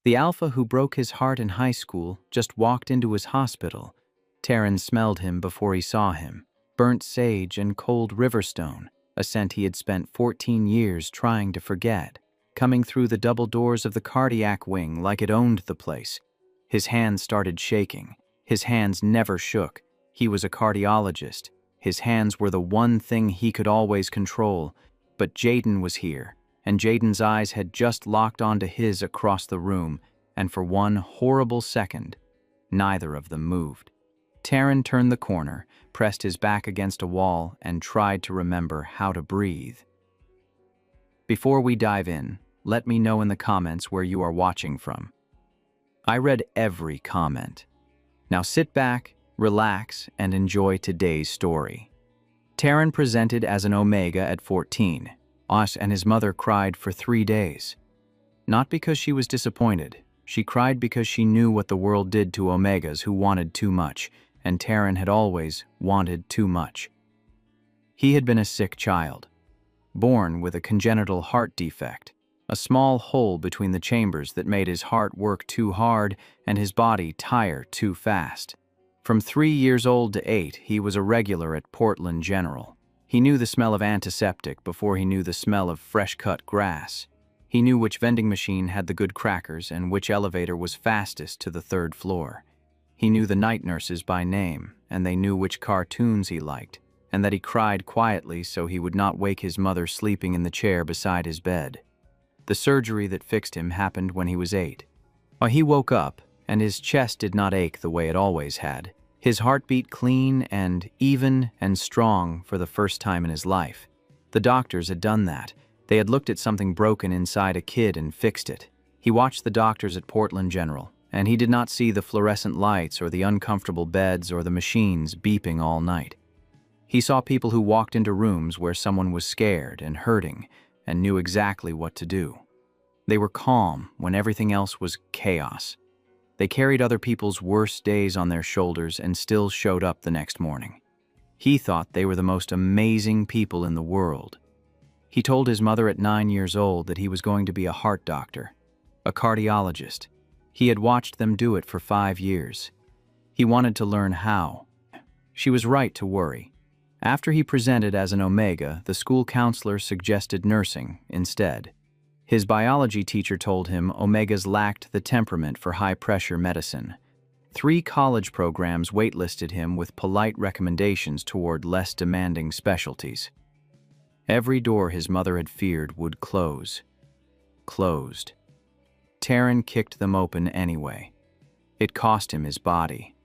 The alpha who broke his heart in high school just walked into his hospital. Taryn smelled him before he saw him. Burnt sage and cold riverstone, a scent he had spent 14 years trying to forget, coming through the double doors of the cardiac wing like it owned the place. His hands started shaking. His hands never shook. He was a cardiologist. His hands were the one thing he could always control. But Jaden was here, and Jaden's eyes had just locked onto his across the room, and for one horrible second, neither of them moved. Taryn turned the corner, pressed his back against a wall, and tried to remember how to breathe. Before we dive in, let me know in the comments where you are watching from. I read every comment. Now sit back, relax, and enjoy today's story. Taryn presented as an Omega at 14. Us and his mother cried for 3 days. Not because she was disappointed. She cried because she knew what the world did to Omegas who wanted too much, and Taryn had always wanted too much. He had been a sick child, born with a congenital heart defect, a small hole between the chambers that made his heart work too hard and his body tire too fast. From 3 years old to 8, he was a regular at Portland General. He knew the smell of antiseptic before he knew the smell of fresh-cut grass. He knew which vending machine had the good crackers and which elevator was fastest to the 3rd floor. He knew the night nurses by name, and they knew which cartoons he liked, and that he cried quietly so he would not wake his mother sleeping in the chair beside his bed. The surgery that fixed him happened when he was 8. He woke up, and his chest did not ache the way it always had. His heart beat clean and even and strong for the first time in his life. The doctors had done that. They had looked at something broken inside a kid and fixed it. He watched the doctors at Portland General, and he did not see the fluorescent lights or the uncomfortable beds or the machines beeping all night. He saw people who walked into rooms where someone was scared and hurting and knew exactly what to do. They were calm when everything else was chaos. They carried other people's worst days on their shoulders and still showed up the next morning. He thought they were the most amazing people in the world. He told his mother at 9 years old that he was going to be a heart doctor, a cardiologist. He had watched them do it for 5 years. He wanted to learn how. She was right to worry. After he presented as an Omega, the school counselor suggested nursing instead. His biology teacher told him Omegas lacked the temperament for high-pressure medicine. 3 college programs waitlisted him with polite recommendations toward less demanding specialties. Every door his mother had feared would close. Closed. Taryn kicked them open anyway. It cost him his body.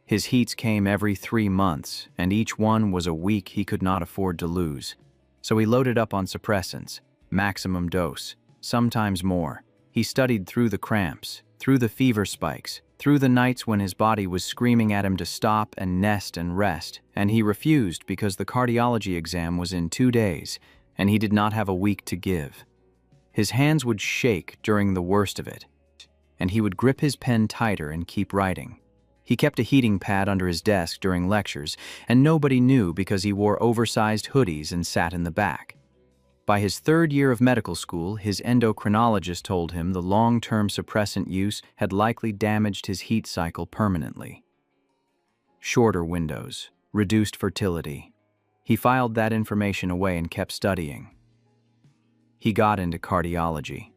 His heats came every 3 months, and each one was a week he could not afford to lose. So he loaded up on suppressants, maximum dose, sometimes more. He studied through the cramps, through the fever spikes, through the nights when his body was screaming at him to stop and nest and rest, and he refused because the cardiology exam was in 2 days, and he did not have a week to give. His hands would shake during the worst of it, and he would grip his pen tighter and keep writing. He kept a heating pad under his desk during lectures, and nobody knew because he wore oversized hoodies and sat in the back. By his 3rd year of medical school, his endocrinologist told him the long-term suppressant use had likely damaged his heat cycle permanently. Shorter windows, reduced fertility. He filed that information away and kept studying. He got into cardiology.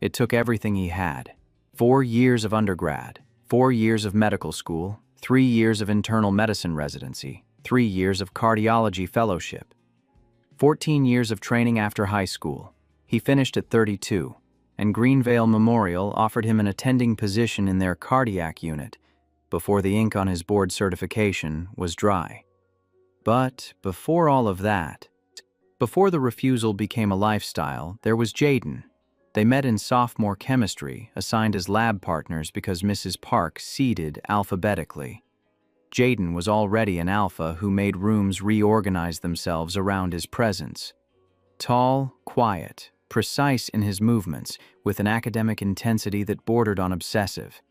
It took everything he had. 4 years of undergrad, 4 years of medical school, 3 years of internal medicine residency, 3 years of cardiology fellowship, 14 years of training after high school. He finished at 32, and Greenvale Memorial offered him an attending position in their cardiac unit before the ink on his board certification was dry. But before all of that, before the refusal became a lifestyle, there was Jaden. They met in sophomore chemistry, assigned as lab partners because Mrs. Park seeded alphabetically. Jaden was already an alpha who made rooms reorganize themselves around his presence. Tall, quiet, precise in his movements, with an academic intensity that bordered on obsessive.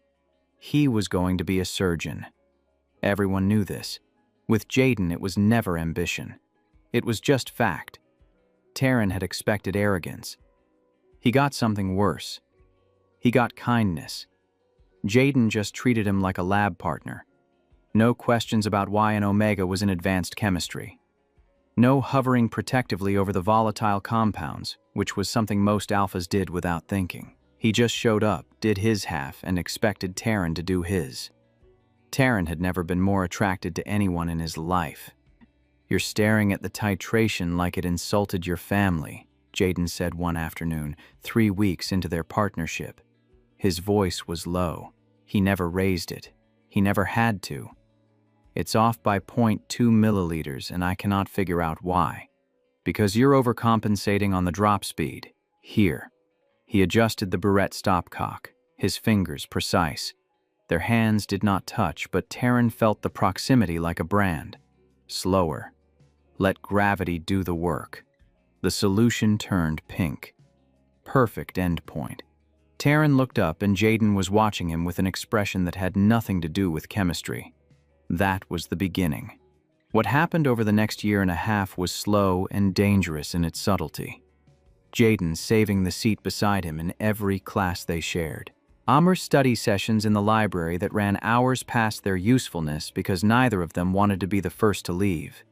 He was going to be a surgeon. Everyone knew this. With Jaden, it was never ambition. It was just fact. Taryn had expected arrogance. He got something worse. He got kindness. Jaden just treated him like a lab partner. No questions about why an omega was in advanced chemistry. No hovering protectively over the volatile compounds, which was something most alphas did without thinking. He just showed up, did his half, and expected Taryn to do his. Taryn had never been more attracted to anyone in his life. "You're staring at the titration like it insulted your family," Jaden said one afternoon, 3 weeks into their partnership. His voice was low. He never raised it. He never had to. "It's off by 0.2 milliliters, and I cannot figure out why. Because you're overcompensating on the drop speed. Here." He adjusted the burette stopcock, his fingers precise. Their hands did not touch, but Taryn felt the proximity like a brand. Slower. Let gravity do the work. The solution turned pink. Perfect endpoint. Taryn looked up, and Jaden was watching him with an expression that had nothing to do with chemistry. That was the beginning. What happened over the next year and a half was slow and dangerous in its subtlety. Jaden saving the seat beside him in every class they shared. Amar's study sessions in the library that ran hours past their usefulness because neither of them wanted to be the first to leave.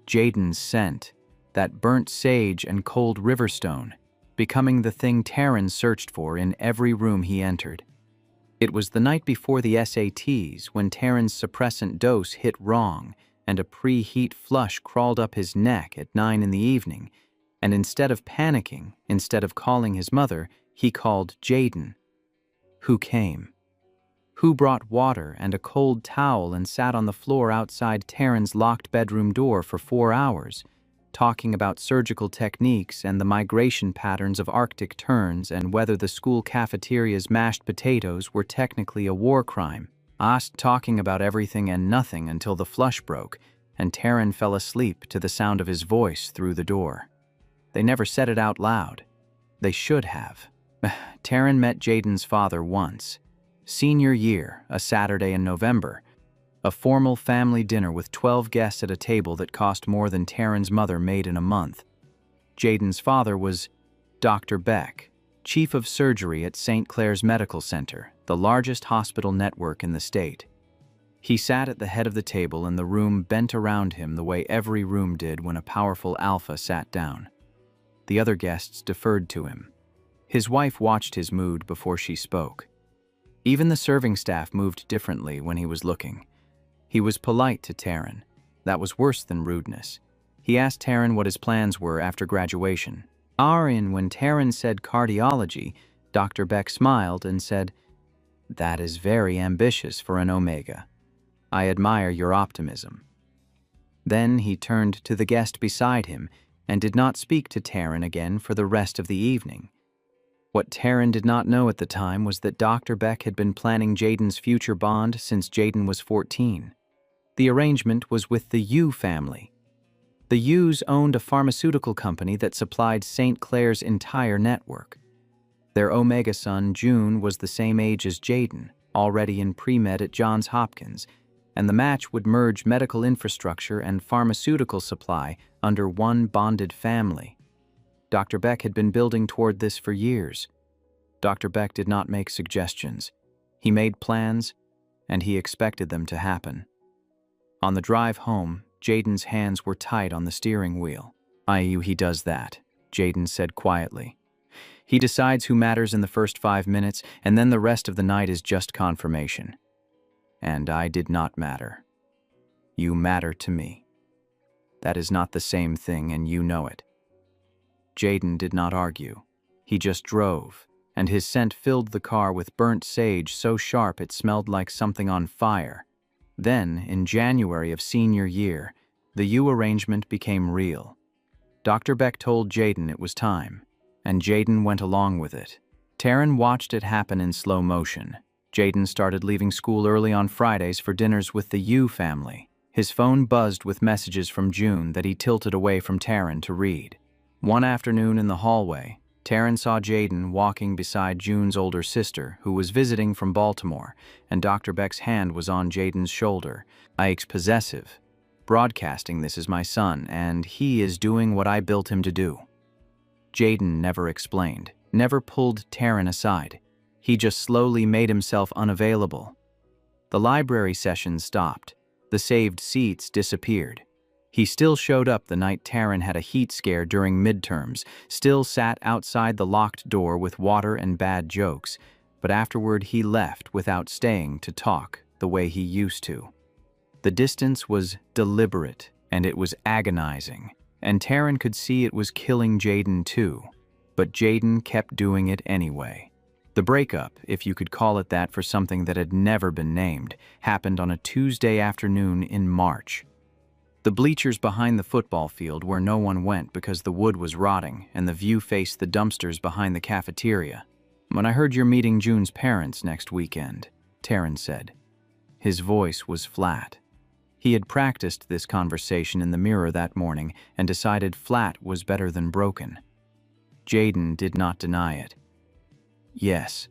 Jaden's scent, that burnt sage and cold riverstone, becoming the thing Taryn searched for in every room he entered. It was the night before the SATs when Taryn's suppressant dose hit wrong and a preheat flush crawled up his neck at 9 in the evening, and instead of panicking, instead of calling his mother, he called Jaden. Who came? Who brought water and a cold towel and sat on the floor outside Taryn's locked bedroom door for 4 hours, talking about surgical techniques and the migration patterns of Arctic terns and whether the school cafeteria's mashed potatoes were technically a war crime. Talking about everything and nothing until the flush broke, and Taryn fell asleep to the sound of his voice through the door. They never said it out loud. They should have. Taryn met Jaden's father once. Senior year, a Saturday in November. A formal family dinner with 12 guests at a table that cost more than Taryn's mother made in a month. Jaden's father was Dr. Beck, chief of surgery at St. Clair's Medical Center, the largest hospital network in the state. He sat at the head of the table and the room bent around him the way every room did when a powerful alpha sat down. The other guests deferred to him. His wife watched his mood before she spoke. Even the serving staff moved differently when he was looking. He was polite to Taryn. That was worse than rudeness. He asked Taryn what his plans were after graduation. When Taryn said cardiology, Dr. Beck smiled and said, "That is very ambitious for an omega. I admire your optimism." Then he turned to the guest beside him and did not speak to Taryn again for the rest of the evening. What Taryn did not know at the time was that Dr. Beck had been planning Jaden's future bond since Jaden was 14. The arrangement was with the Yu family. The Yus owned a pharmaceutical company that supplied St. Clair's entire network. Their omega son, June, was the same age as Jaden, already in pre-med at Johns Hopkins, and the match would merge medical infrastructure and pharmaceutical supply under one bonded family. Dr. Beck had been building toward this for years. Dr. Beck did not make suggestions. He made plans, and he expected them to happen. On the drive home, Jaden's hands were tight on the steering wheel. He does that, Jaden said quietly. He decides who matters in the first 5 minutes, and then the rest of the night is just confirmation. And I did not matter. You matter to me. That is not the same thing, and you know it. Jaden did not argue. He just drove, and his scent filled the car with burnt sage so sharp it smelled like something on fire. Then, in January of senior year, the Yu arrangement became real. Dr. Beck told Jaden it was time, and Jaden went along with it. Taryn watched it happen in slow motion. Jaden started leaving school early on Fridays for dinners with the Yu family. His phone buzzed with messages from June that he tilted away from Taryn to read. One afternoon in the hallway, Taryn saw Jaden walking beside June's older sister, who was visiting from Baltimore, and Dr. Beck's hand was on Jaden's shoulder. "Ike's possessive. Broadcasting this is my son, and he is doing what I built him to do." Jaden never explained, never pulled Taryn aside. He just slowly made himself unavailable. The library sessions stopped. The saved seats disappeared. He still showed up the night Taryn had a heat scare during midterms, still sat outside the locked door with water and bad jokes, but afterward he left without staying to talk the way he used to. The distance was deliberate, and it was agonizing, and Taryn could see it was killing Jaden too, but Jaden kept doing it anyway. The breakup, if you could call it that for something that had never been named, happened on a Tuesday afternoon in March. The bleachers behind the football field where no one went because the wood was rotting and the view faced the dumpsters behind the cafeteria. "When I heard you're meeting June's parents next weekend," Taryn said. His voice was flat. He had practiced this conversation in the mirror that morning and decided flat was better than broken. Jaden did not deny it. "Yes.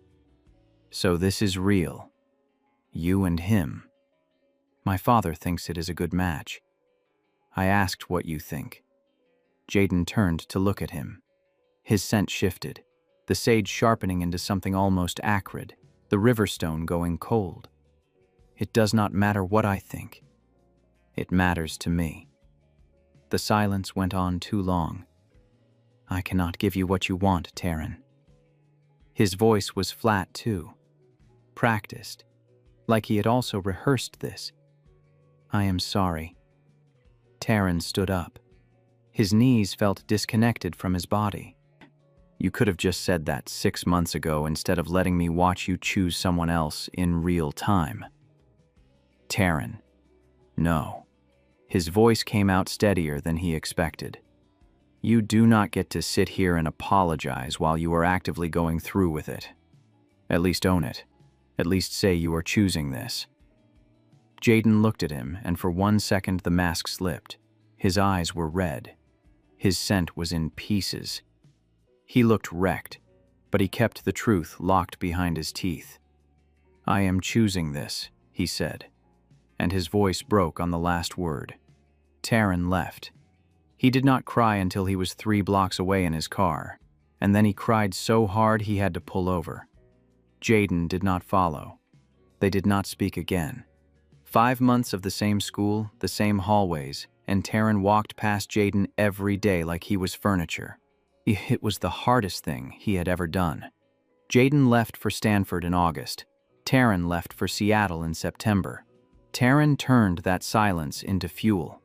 So this is real. You and him. My father thinks it is a good match. I asked what you think." Jaden turned to look at him. His scent shifted, the sage sharpening into something almost acrid, the riverstone going cold. "It does not matter what I think. It matters to me." The silence went on too long. "I cannot give you what you want, Taryn." His voice was flat too, practiced, like he had also rehearsed this. "I am sorry." Taryn stood up. His knees felt disconnected from his body. "You could have just said that 6 months ago instead of letting me watch you choose someone else in real time." "Taryn, no." His voice came out steadier than he expected. "You do not get to sit here and apologize while you are actively going through with it. At least own it. At least say you are choosing this." Jaden looked at him, and for 1 second the mask slipped. His eyes were red. His scent was in pieces. He looked wrecked, but he kept the truth locked behind his teeth. "I am choosing this," he said, and his voice broke on the last word. Taryn left. He did not cry until he was 3 blocks away in his car, and then he cried so hard he had to pull over. Jaden did not follow. They did not speak again. 5 months of the same school, the same hallways, and Taryn walked past Jaden every day like he was furniture. It was the hardest thing he had ever done. Jaden left for Stanford in August. Taryn left for Seattle in September. Taryn turned that silence into fuel.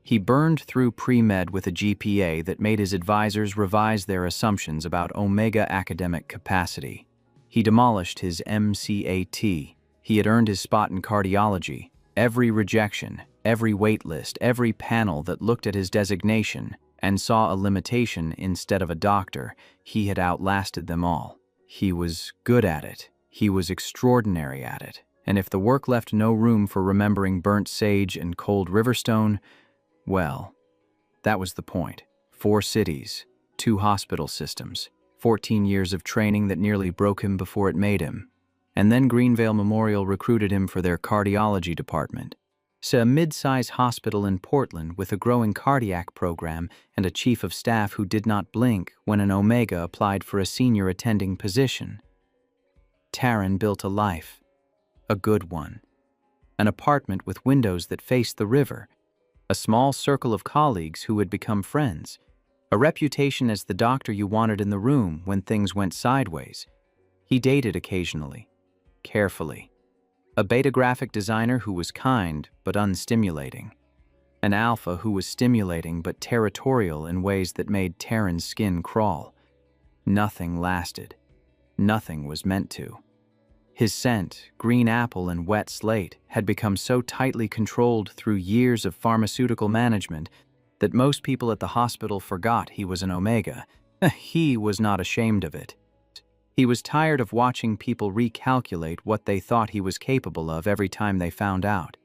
He burned through pre-med with a GPA that made his advisors revise their assumptions about Omega academic capacity. He demolished his MCAT. He had earned his spot in cardiology. Every rejection, every wait list, every panel that looked at his designation and saw a limitation instead of a doctor, he had outlasted them all. He was good at it. He was extraordinary at it. And if the work left no room for remembering burnt sage and cold riverstone, well, that was the point. 4 cities, 2 hospital systems, 14 years of training that nearly broke him before it made him. And then Greenvale Memorial recruited him for their cardiology department. So a mid-size hospital in Portland with a growing cardiac program and a chief of staff who did not blink when an Omega applied for a senior attending position. Taryn built a life, a good one. An apartment with windows that faced the river, a small circle of colleagues who had become friends, a reputation as the doctor you wanted in the room when things went sideways. He dated occasionally, carefully. A beta graphic designer who was kind but unstimulating. An alpha who was stimulating but territorial in ways that made Taryn's skin crawl. Nothing lasted. Nothing was meant to. His scent, green apple and wet slate, had become so tightly controlled through years of pharmaceutical management that most people at the hospital forgot he was an Omega. He was not ashamed of it. He was tired of watching people recalculate what they thought he was capable of every time they found out.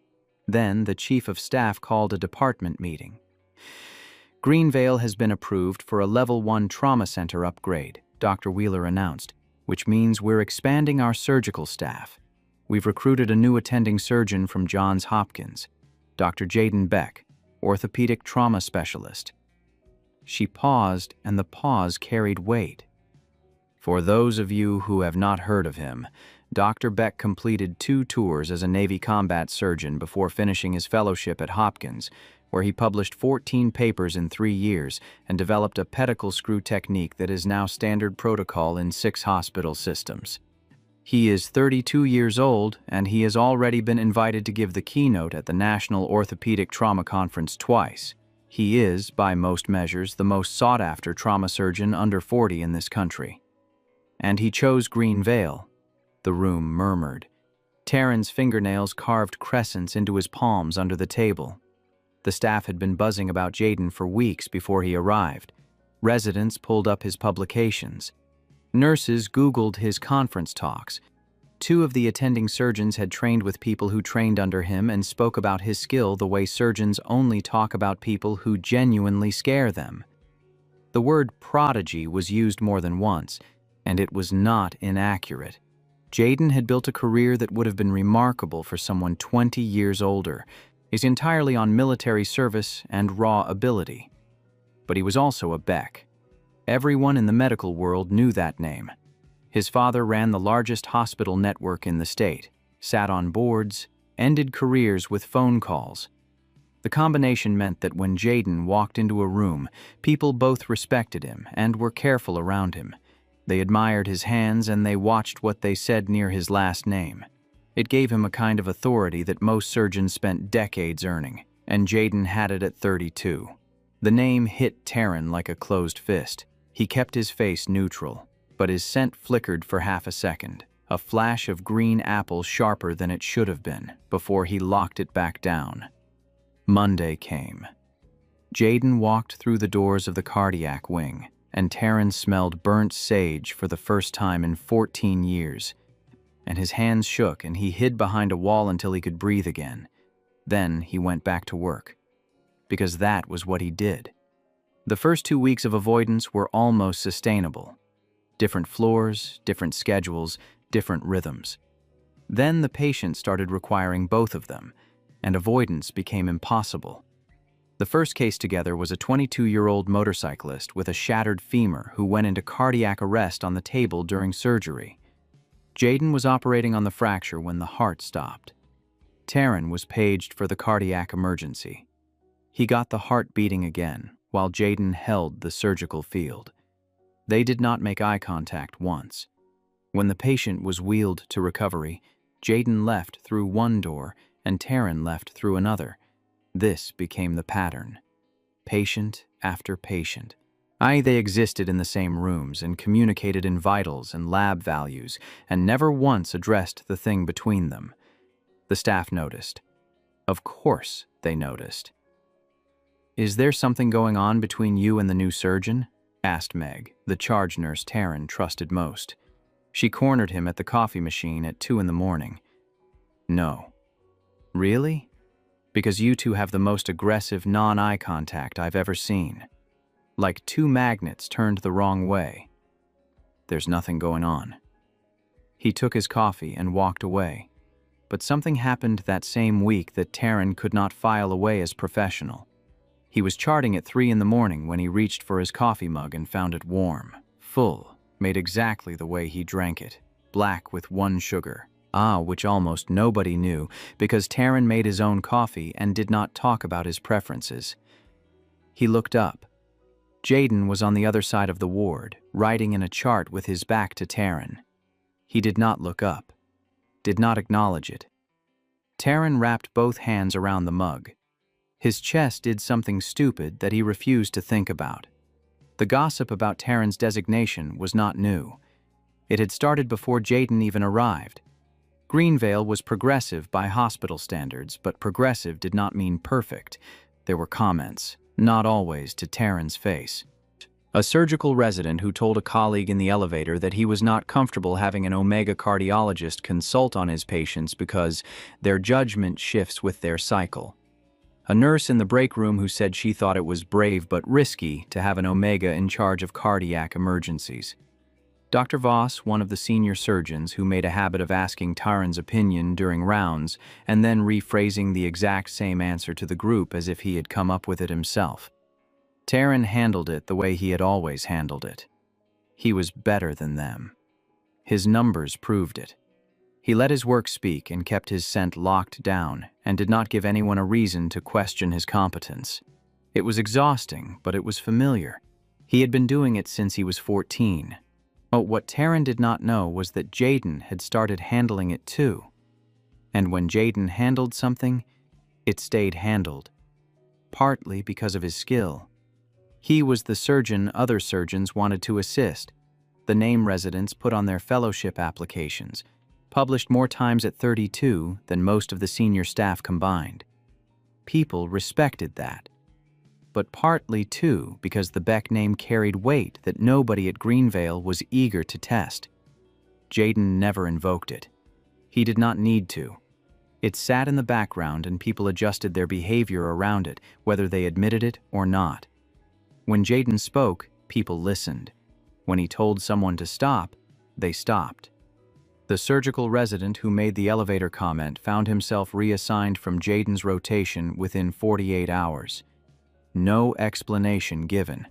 Then the chief of staff called a department meeting. "Greenvale has been approved for a level 1 trauma center upgrade," Dr. Wheeler announced, "which means we're expanding our surgical staff. We've recruited a new attending surgeon from Johns Hopkins, Dr. Jaden Beck, orthopedic trauma specialist." She paused, and the pause carried weight. For those of you who have not heard of him, Dr. Beck completed 2 tours as a Navy combat surgeon before finishing his fellowship at Hopkins, where he published 14 papers in 3 years and developed a pedicle screw technique that is now standard protocol in 6 hospital systems. He is 32 years old, and he has already been invited to give the keynote at the National Orthopedic Trauma Conference twice. He is, by most measures, the most sought-after trauma surgeon under 40 in this country. And he chose Green Vale. The room murmured. Taryn's fingernails carved crescents into his palms under the table. The staff had been buzzing about Jaden for weeks before he arrived. Residents pulled up his publications. Nurses Googled his conference talks. 2 of the attending surgeons had trained with people who trained under him and spoke about his skill the way surgeons only talk about people who genuinely scare them. The word prodigy was used more than once, and it was not inaccurate. Jaden had built a career that would have been remarkable for someone 20 years older. He's entirely on military service and raw ability. But he was also a Beck. Everyone in the medical world knew that name. His father ran the largest hospital network in the state, sat on boards, ended careers with phone calls. The combination meant that when Jaden walked into a room, people both respected him and were careful around him. They admired his hands and they watched what they said near his last name. It gave him a kind of authority that most surgeons spent decades earning, and Jaden had it at 32. The name hit Taryn like a closed fist. He kept his face neutral, but his scent flickered for half a second, a flash of green apple sharper than it should have been, before he locked it back down. Monday came. Jaden walked through the doors of the cardiac wing, and Taryn smelled burnt sage for the first time in 14 years. And his hands shook and he hid behind a wall until he could breathe again. Then he went back to work. Because that was what he did. The first 2 weeks of avoidance were almost sustainable. Different floors, different schedules, different rhythms. Then the patient started requiring both of them, and avoidance became impossible. The first case together was a 22-year-old motorcyclist with a shattered femur who went into cardiac arrest on the table during surgery. Jaden was operating on the fracture when the heart stopped. Taryn was paged for the cardiac emergency. He got the heart beating again, while Jaden held the surgical field. They did not make eye contact once. When the patient was wheeled to recovery, Jaden left through one door and Taryn left through another. This became the pattern. Patient after patient. They existed in the same rooms and communicated in vitals and lab values and never once addressed the thing between them. The staff noticed. Of course they noticed. "Is there something going on between you and the new surgeon?" asked Meg, the charge nurse Taryn trusted most. She cornered him at the coffee machine at 2 in the morning. "No." "Really?" "Because you two have the most aggressive non-eye contact I've ever seen. Like 2 magnets turned the wrong way. There's nothing going on." He took his coffee and walked away. But something happened that same week that Taryn could not file away as professional. He was charting at 3 in the morning when he reached for his coffee mug and found it warm, full, made exactly the way he drank it, black with 1 sugar. Which almost nobody knew because Taryn made his own coffee and did not talk about his preferences. He looked up. Jaden was on the other side of the ward, writing in a chart with his back to Taryn. He did not look up, did not acknowledge it. Taryn wrapped both hands around the mug. His chest did something stupid that he refused to think about. The gossip about Taryn's designation was not new. It had started before Jaden even arrived. Greenvale was progressive by hospital standards, but progressive did not mean perfect. There were comments, not always to Taryn's face. A surgical resident who told a colleague in the elevator that he was not comfortable having an Omega cardiologist consult on his patients because their judgment shifts with their cycle. A nurse in the break room who said she thought it was brave but risky to have an Omega in charge of cardiac emergencies. Dr. Voss, one of the senior surgeons who made a habit of asking Taryn's opinion during rounds and then rephrasing the exact same answer to the group as if he had come up with it himself. Taryn handled it the way he had always handled it. He was better than them. His numbers proved it. He let his work speak and kept his scent locked down and did not give anyone a reason to question his competence. It was exhausting, but it was familiar. He had been doing it since he was 14. But what Taryn did not know was that Jaden had started handling it too. And when Jaden handled something, it stayed handled. Partly because of his skill. He was the surgeon other surgeons wanted to assist. The name residents put on their fellowship applications, published more times at 32 than most of the senior staff combined. People respected that. But partly, too, because the Beck name carried weight that nobody at Greenvale was eager to test. Jaden never invoked it. He did not need to. It sat in the background and people adjusted their behavior around it, whether they admitted it or not. When Jaden spoke, people listened. When he told someone to stop, they stopped. The surgical resident who made the elevator comment found himself reassigned from Jaden's rotation within 48 hours. No explanation given.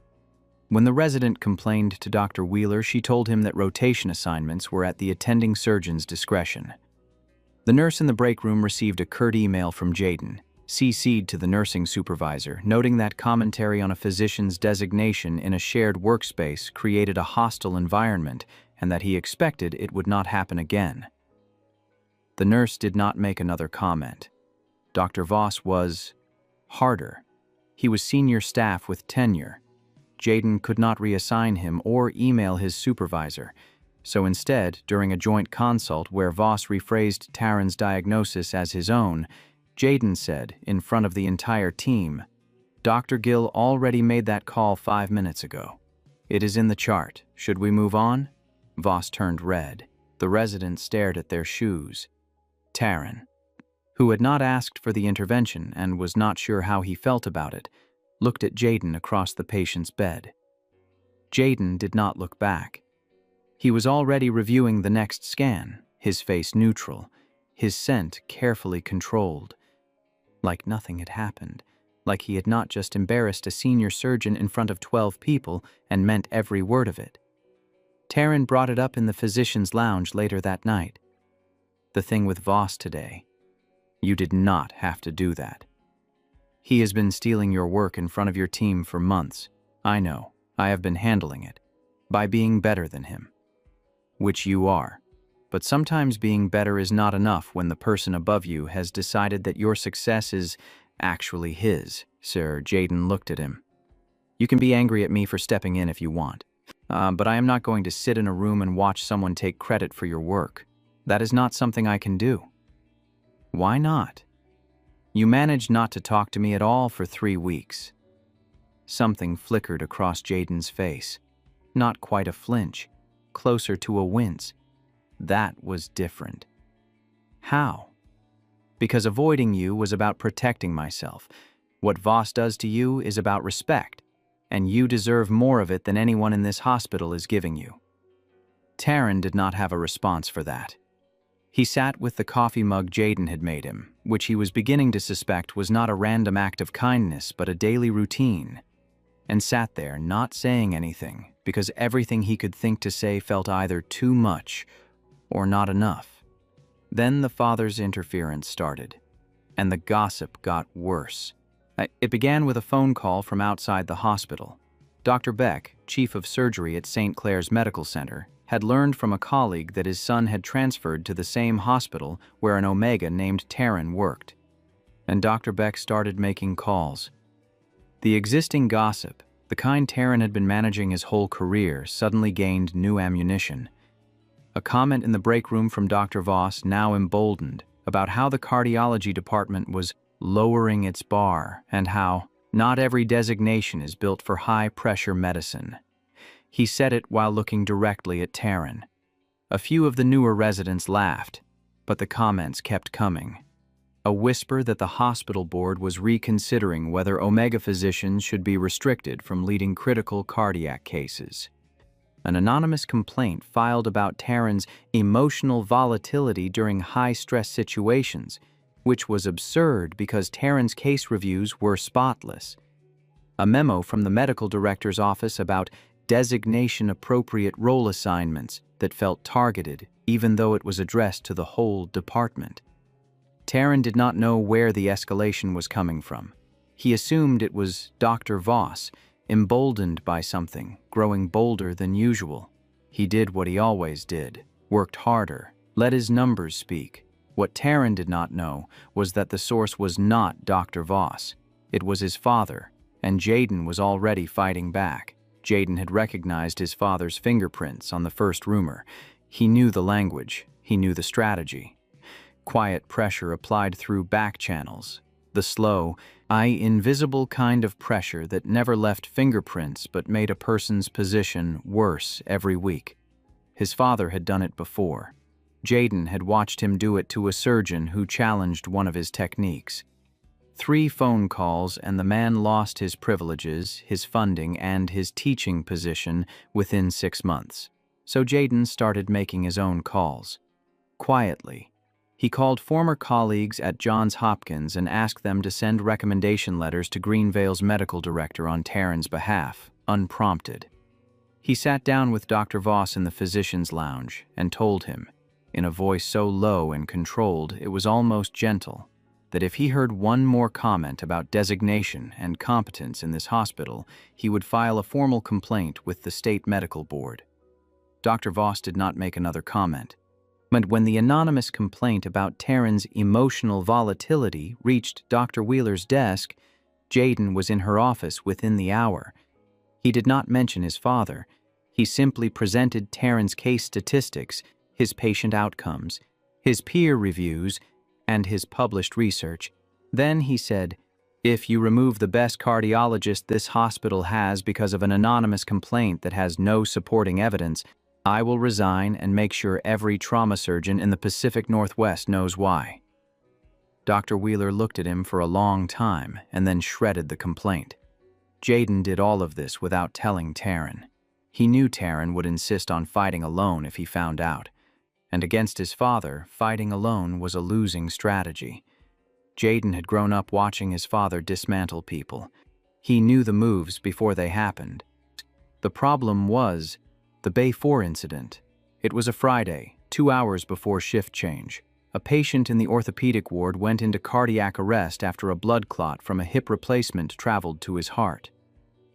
When the resident complained to Dr. Wheeler, she told him that rotation assignments were at the attending surgeon's discretion. The nurse in the break room received a curt email from Jaden, CC'd to the nursing supervisor, noting that commentary on a physician's designation in a shared workspace created a hostile environment and that he expected it would not happen again. The nurse did not make another comment. Dr. Voss was harder. He was senior staff with tenure. Jaden could not reassign him or email his supervisor, so instead, during a joint consult where Voss rephrased Taryn's diagnosis as his own, Jaden said, in front of the entire team, "Dr. Gill already made that call 5 minutes ago. It is in the chart. Should we move on?" Voss turned red. The residents stared at their shoes. Taryn, who had not asked for the intervention and was not sure how he felt about it, looked at Jaden across the patient's bed. Jaden did not look back. He was already reviewing the next scan, his face neutral, his scent carefully controlled. Like nothing had happened, like he had not just embarrassed a senior surgeon in front of 12 people and meant every word of it. Taryn brought it up in the physician's lounge later that night. The thing with Voss today. You did not have to do that. He has been stealing your work in front of your team for months. I know. I have been handling it. By being better than him. Which you are. But sometimes being better is not enough when the person above you has decided that your success is actually his. Sir, Jaden looked at him. You can be angry at me for stepping in if you want. But I am not going to sit in a room and watch someone take credit for your work. That is not something I can do. Why not? You managed not to talk to me at all for 3 weeks. Something flickered across Jaden's face. Not quite a flinch, closer to a wince. That was different. How? Because avoiding you was about protecting myself. What Voss does to you is about respect, and you deserve more of it than anyone in this hospital is giving you. Taryn did not have a response for that. He sat with the coffee mug Jaden had made him, which he was beginning to suspect was not a random act of kindness but a daily routine, and sat there not saying anything because everything he could think to say felt either too much or not enough. Then the father's interference started, and the gossip got worse. It began with a phone call from outside the hospital. Dr. Beck, chief of surgery at St. Clair's Medical Center, had learned from a colleague that his son had transferred to the same hospital where an Omega named Taryn worked. And Dr. Beck started making calls. The existing gossip, the kind Taryn had been managing his whole career, suddenly gained new ammunition. A comment in the break room from Dr. Voss, now emboldened, about how the cardiology department was lowering its bar and how not every designation is built for high-pressure medicine. He said it while looking directly at Taryn. A few of the newer residents laughed, but the comments kept coming. A whisper that the hospital board was reconsidering whether Omega physicians should be restricted from leading critical cardiac cases. An anonymous complaint filed about Taryn's emotional volatility during high-stress situations, which was absurd because Taryn's case reviews were spotless. A memo from the medical director's office about designation-appropriate role assignments that felt targeted, even though it was addressed to the whole department. Taryn did not know where the escalation was coming from. He assumed it was Dr. Voss, emboldened by something, growing bolder than usual. He did what he always did, worked harder, let his numbers speak. What Taryn did not know was that the source was not Dr. Voss. It was his father, and Jaden was already fighting back. Jaden had recognized his father's fingerprints on the first rumor. He knew the language, he knew the strategy. Quiet pressure applied through back channels. The slow, invisible kind of pressure that never left fingerprints but made a person's position worse every week. His father had done it before. Jaden had watched him do it to a surgeon who challenged one of his techniques. 3 phone calls and the man lost his privileges, his funding, and his teaching position within 6 months. So Jaden started making his own calls. Quietly, he called former colleagues at Johns Hopkins and asked them to send recommendation letters to Greenvale's medical director on Taryn's behalf, unprompted. He sat down with Dr. Voss in the physician's lounge and told him, in a voice so low and controlled it was almost gentle, that if he heard one more comment about designation and competence in this hospital, he would file a formal complaint with the state medical board. Dr. Voss did not make another comment. But when the anonymous complaint about Taryn's emotional volatility reached Dr. Wheeler's desk, Jaden was in her office within the hour. He did not mention his father. He simply presented Taryn's case statistics, his patient outcomes, his peer reviews, and his published research. Then he said, "If you remove the best cardiologist this hospital has because of an anonymous complaint that has no supporting evidence, I will resign and make sure every trauma surgeon in the Pacific Northwest knows why." Dr. Wheeler looked at him for a long time and then shredded the complaint. Jaden did all of this without telling Taryn. He knew Taryn would insist on fighting alone if he found out. And against his father, fighting alone was a losing strategy. Jaden had grown up watching his father dismantle people. He knew the moves before they happened. The problem was the Bay 4 incident. It was a Friday, 2 hours before shift change. A patient in the orthopedic ward went into cardiac arrest after a blood clot from a hip replacement traveled to his heart.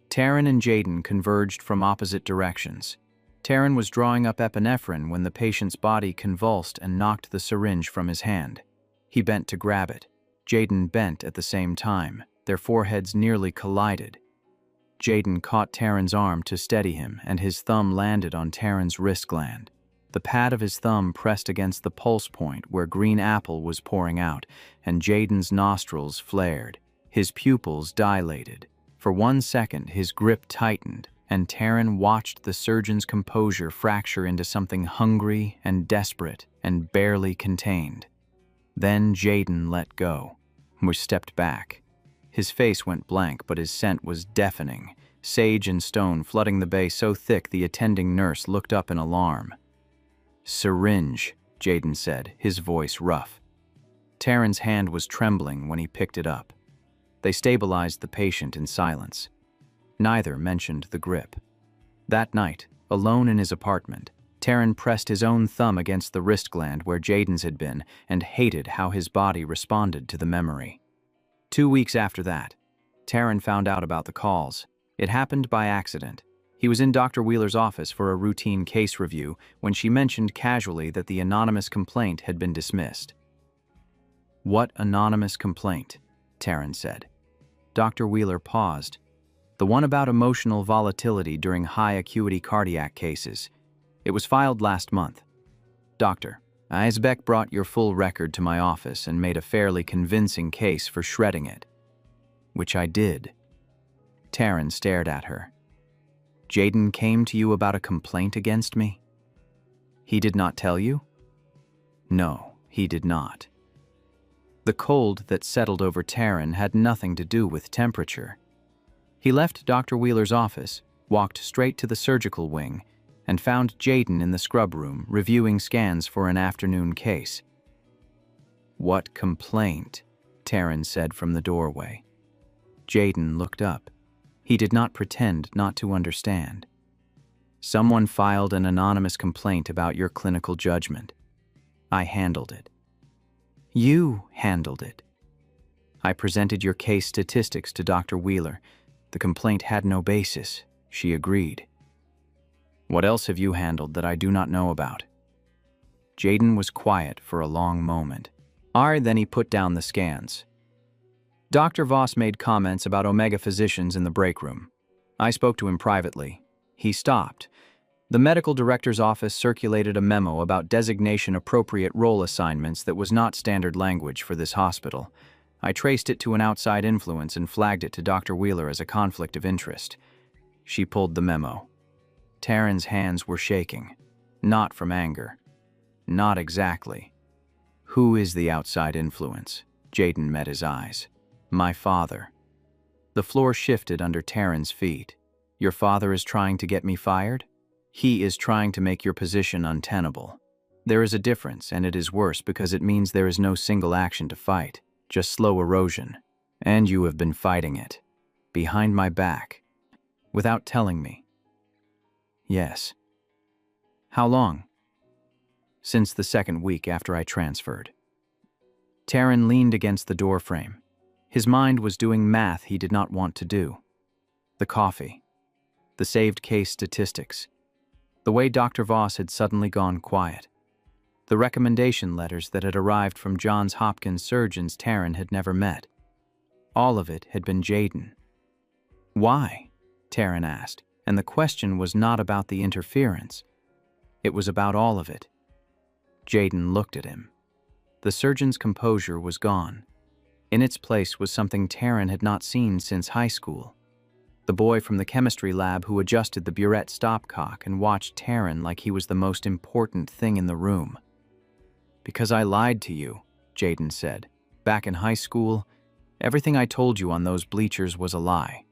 Taryn and Jaden converged from opposite directions. Taryn was drawing up epinephrine when the patient's body convulsed and knocked the syringe from his hand. He bent to grab it. Jaden bent at the same time. Their foreheads nearly collided. Jaden caught Taryn's arm to steady him, and his thumb landed on Taryn's wrist gland. The pad of his thumb pressed against the pulse point where green apple was pouring out, and Jaden's nostrils flared. His pupils dilated. For 1 second, his grip tightened, and Taryn watched the surgeon's composure fracture into something hungry and desperate and barely contained. Then Jaden let go, stepped back. His face went blank, but his scent was deafening, sage and stone flooding the bay so thick the attending nurse looked up in alarm. "Syringe," Jaden said, his voice rough. Taryn's hand was trembling when he picked it up. They stabilized the patient in silence. Neither mentioned the grip. That night, alone in his apartment, Taryn pressed his own thumb against the wrist gland where Jaden's had been and hated how his body responded to the memory. 2 weeks after that, Taryn found out about the calls. It happened by accident. He was in Dr. Wheeler's office for a routine case review when she mentioned casually that the anonymous complaint had been dismissed. "What anonymous complaint?" Taryn said. Dr. Wheeler paused. "The one about emotional volatility during high-acuity cardiac cases. It was filed last month. Doctor, Isbeck brought your full record to my office and made a fairly convincing case for shredding it." "Which I did." Taryn stared at her. "Jaden came to you about a complaint against me?" "He did not tell you?" "No, he did not." The cold that settled over Taryn had nothing to do with temperature. He left Dr. Wheeler's office, walked straight to the surgical wing, and found Jaden in the scrub room reviewing scans for an afternoon case. "What complaint?" Taryn said from the doorway. Jaden looked up. He did not pretend not to understand. Someone filed an anonymous complaint about your clinical judgment. I handled it. You handled it. I presented your case statistics to Dr. Wheeler. The complaint had no basis. She agreed. What else have you handled that I do not know about? Jaden was quiet for a long moment. Then he put down the scans. Dr. Voss made comments about Omega physicians in the break room. I spoke to him privately. He stopped. The medical director's office circulated a memo about designation-appropriate role assignments that was not standard language for this hospital. I traced it to an outside influence and flagged it to Dr. Wheeler as a conflict of interest. She pulled the memo. Taryn's hands were shaking. Not from anger. Not exactly. Who is the outside influence? Jaden met his eyes. My father. The floor shifted under Taryn's feet. Your father is trying to get me fired? He is trying to make your position untenable. There is a difference, and it is worse because it means there is no single action to fight, just slow erosion. And you have been fighting it. Behind my back. Without telling me. Yes. How long? Since the second week after I transferred. Taryn leaned against the doorframe. His mind was doing math he did not want to do. The coffee. The saved case statistics. The way Dr. Voss had suddenly gone quiet. The recommendation letters that had arrived from Johns Hopkins surgeons Taryn had never met. All of it had been Jaden. Why? Taryn asked, and the question was not about the interference. It was about all of it. Jaden looked at him. The surgeon's composure was gone. In its place was something Taryn had not seen since high school. The boy from the chemistry lab who adjusted the burette stopcock and watched Taryn like he was the most important thing in the room. Because I lied to you, Jaden said. Back in high school, everything I told you on those bleachers was a lie.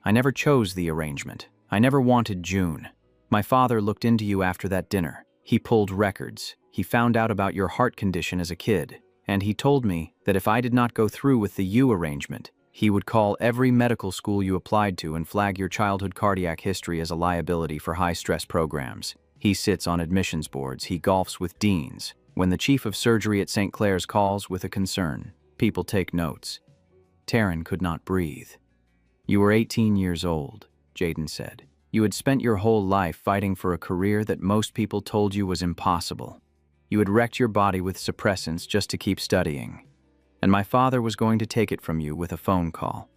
I never chose the arrangement. I never wanted June. My father looked into you after that dinner. He pulled records. He found out about your heart condition as a kid. And he told me that if I did not go through with the U arrangement, he would call every medical school you applied to and flag your childhood cardiac history as a liability for high-stress programs. He sits on admissions boards. He golfs with deans. When the chief of surgery at St. Clair's calls with a concern, people take notes. Taryn could not breathe. You were 18 years old, Jaden said. You had spent your whole life fighting for a career that most people told you was impossible. You had wrecked your body with suppressants just to keep studying. And my father was going to take it from you with a phone call.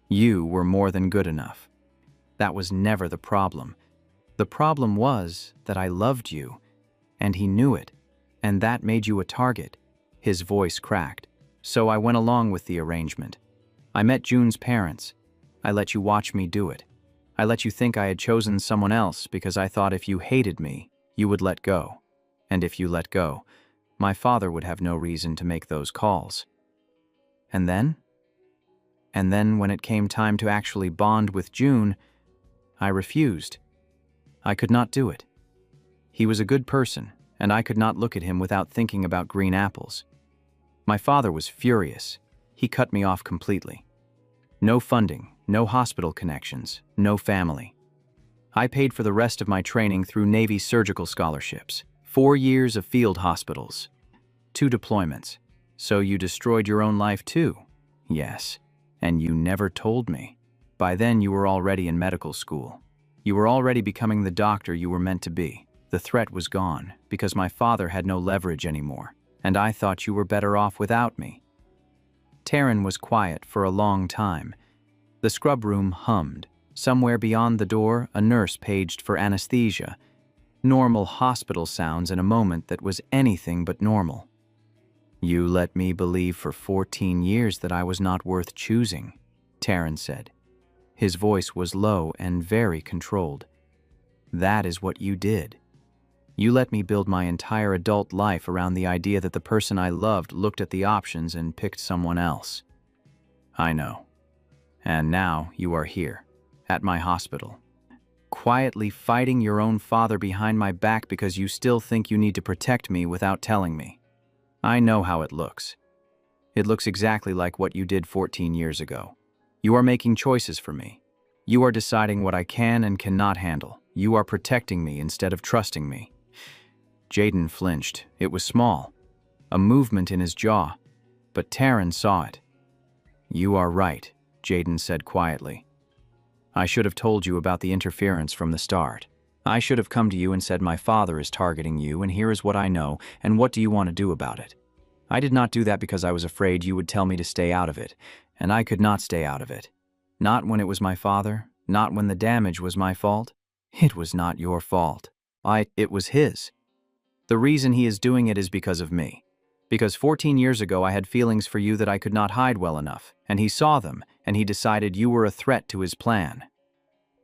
You were more than good enough. That was never the problem. The problem was that I loved you, and he knew it, and that made you a target. His voice cracked. So I went along with the arrangement. I met June's parents. I let you watch me do it. I let you think I had chosen someone else because I thought if you hated me, you would let go. And if you let go, my father would have no reason to make those calls. And then? And then when it came time to actually bond with June, I refused. I could not do it. He was a good person, and I could not look at him without thinking about green apples. My father was furious. He cut me off completely. No funding, no hospital connections, no family. I paid for the rest of my training through Navy surgical scholarships. 4 years of field hospitals. 2 deployments. So you destroyed your own life too? Yes. And you never told me. By then you were already in medical school. You were already becoming the doctor you were meant to be. The threat was gone, because my father had no leverage anymore, and I thought you were better off without me. Taryn was quiet for a long time. The scrub room hummed. Somewhere beyond the door, a nurse paged for anesthesia. Normal hospital sounds in a moment that was anything but normal. You let me believe for 14 years that I was not worth choosing, Taryn said. His voice was low and very controlled. That is what you did. You let me build my entire adult life around the idea that the person I loved looked at the options and picked someone else. I know. And now you are here, at my hospital. Quietly fighting your own father behind my back because you still think you need to protect me without telling me. I know how it looks. It looks exactly like what you did 14 years ago. You are making choices for me. You are deciding what I can and cannot handle. You are protecting me instead of trusting me." Jaden flinched. It was small, a movement in his jaw, but Taryn saw it. "You are right," Jaden said quietly. "I should have told you about the interference from the start. I should have come to you and said my father is targeting you and here is what I know and what do you want to do about it. I did not do that because I was afraid you would tell me to stay out of it, and I could not stay out of it. Not when it was my father, not when the damage was my fault. It was not your fault. It was his. The reason he is doing it is because of me. Because 14 years ago I had feelings for you that I could not hide well enough, and he saw them, and he decided you were a threat to his plan.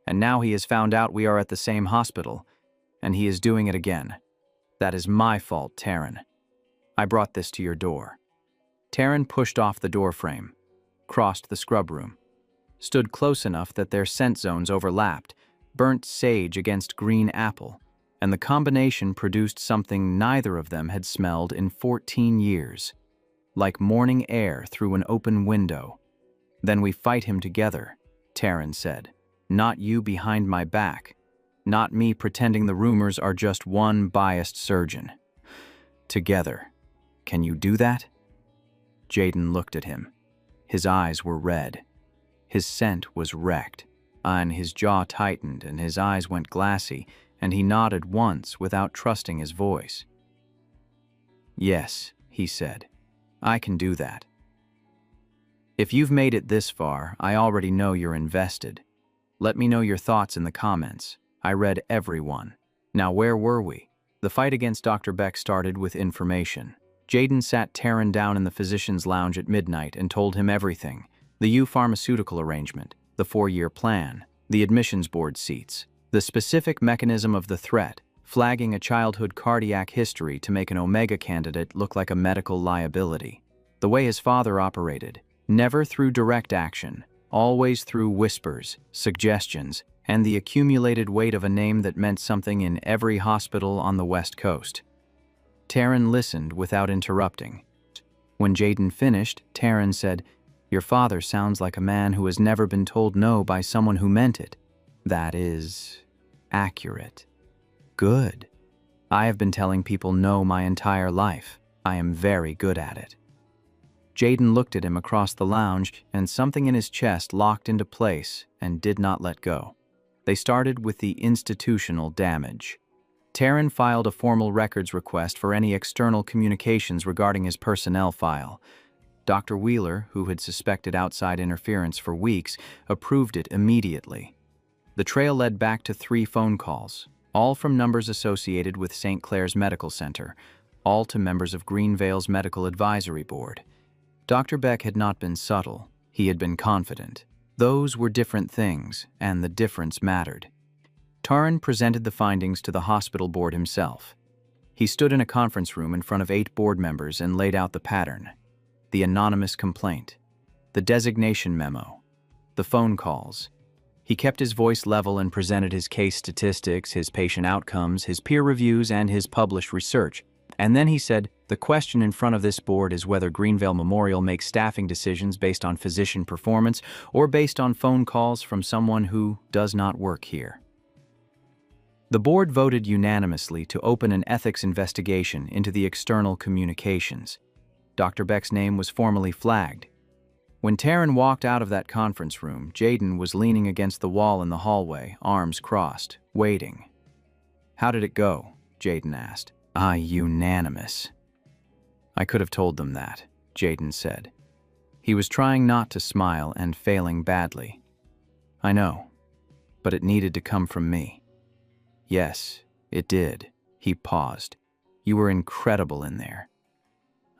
And now he has found out we are at the same hospital, and he is doing it again. That is my fault, Taryn. I brought this to your door." Taryn pushed off the door frame, crossed the scrub room, stood close enough that their scent zones overlapped, burnt sage against green apple, and the combination produced something neither of them had smelled in 14 years, like morning air through an open window. "Then we fight him together," Taryn said. "Not you behind my back. Not me pretending the rumors are just one biased surgeon. Together. Can you do that?" Jaden looked at him. His eyes were red. His scent was wrecked, and his jaw tightened and his eyes went glassy, and he nodded once without trusting his voice. "Yes," he said. "I can do that. If you've made it this far, I already know you're invested. Let me know your thoughts in the comments. I read every one. Now where were we?" The fight against Dr. Beck started with information. Jaden sat Taryn down in the physician's lounge at midnight and told him everything. The U pharmaceutical arrangement, the 4-year plan, the admissions board seats, the specific mechanism of the threat, flagging a childhood cardiac history to make an Omega candidate look like a medical liability. The way his father operated, never through direct action, always through whispers, suggestions, and the accumulated weight of a name that meant something in every hospital on the West Coast. Taryn listened without interrupting. When Jaden finished, Taryn said, "Your father sounds like a man who has never been told no by someone who meant it. That is accurate. Good. I have been telling people no my entire life. I am very good at it." Jaden looked at him across the lounge, and something in his chest locked into place and did not let go. They started with the institutional damage. Taryn filed a formal records request for any external communications regarding his personnel file. Dr. Wheeler, who had suspected outside interference for weeks, approved it immediately. The trail led back to 3 phone calls, all from numbers associated with St. Clair's Medical Center, all to members of Greenvale's Medical Advisory Board. Dr. Beck had not been subtle, he had been confident. Those were different things, and the difference mattered. Taryn presented the findings to the hospital board himself. He stood in a conference room in front of 8 board members and laid out the pattern. The anonymous complaint, the designation memo, the phone calls. He kept his voice level and presented his case statistics, his patient outcomes, his peer reviews, and his published research. And then he said, "The question in front of this board is whether Greenvale Memorial makes staffing decisions based on physician performance or based on phone calls from someone who does not work here." The board voted unanimously to open an ethics investigation into the external communications. Dr. Beck's name was formally flagged. When Taryn walked out of that conference room, Jaden was leaning against the wall in the hallway, arms crossed, waiting. "How did it go?" Jaden asked. "Unanimous." "I could have told them that," Jaden said. He was trying not to smile and failing badly. "I know, but it needed to come from me." "Yes, it did." He paused. "You were incredible in there."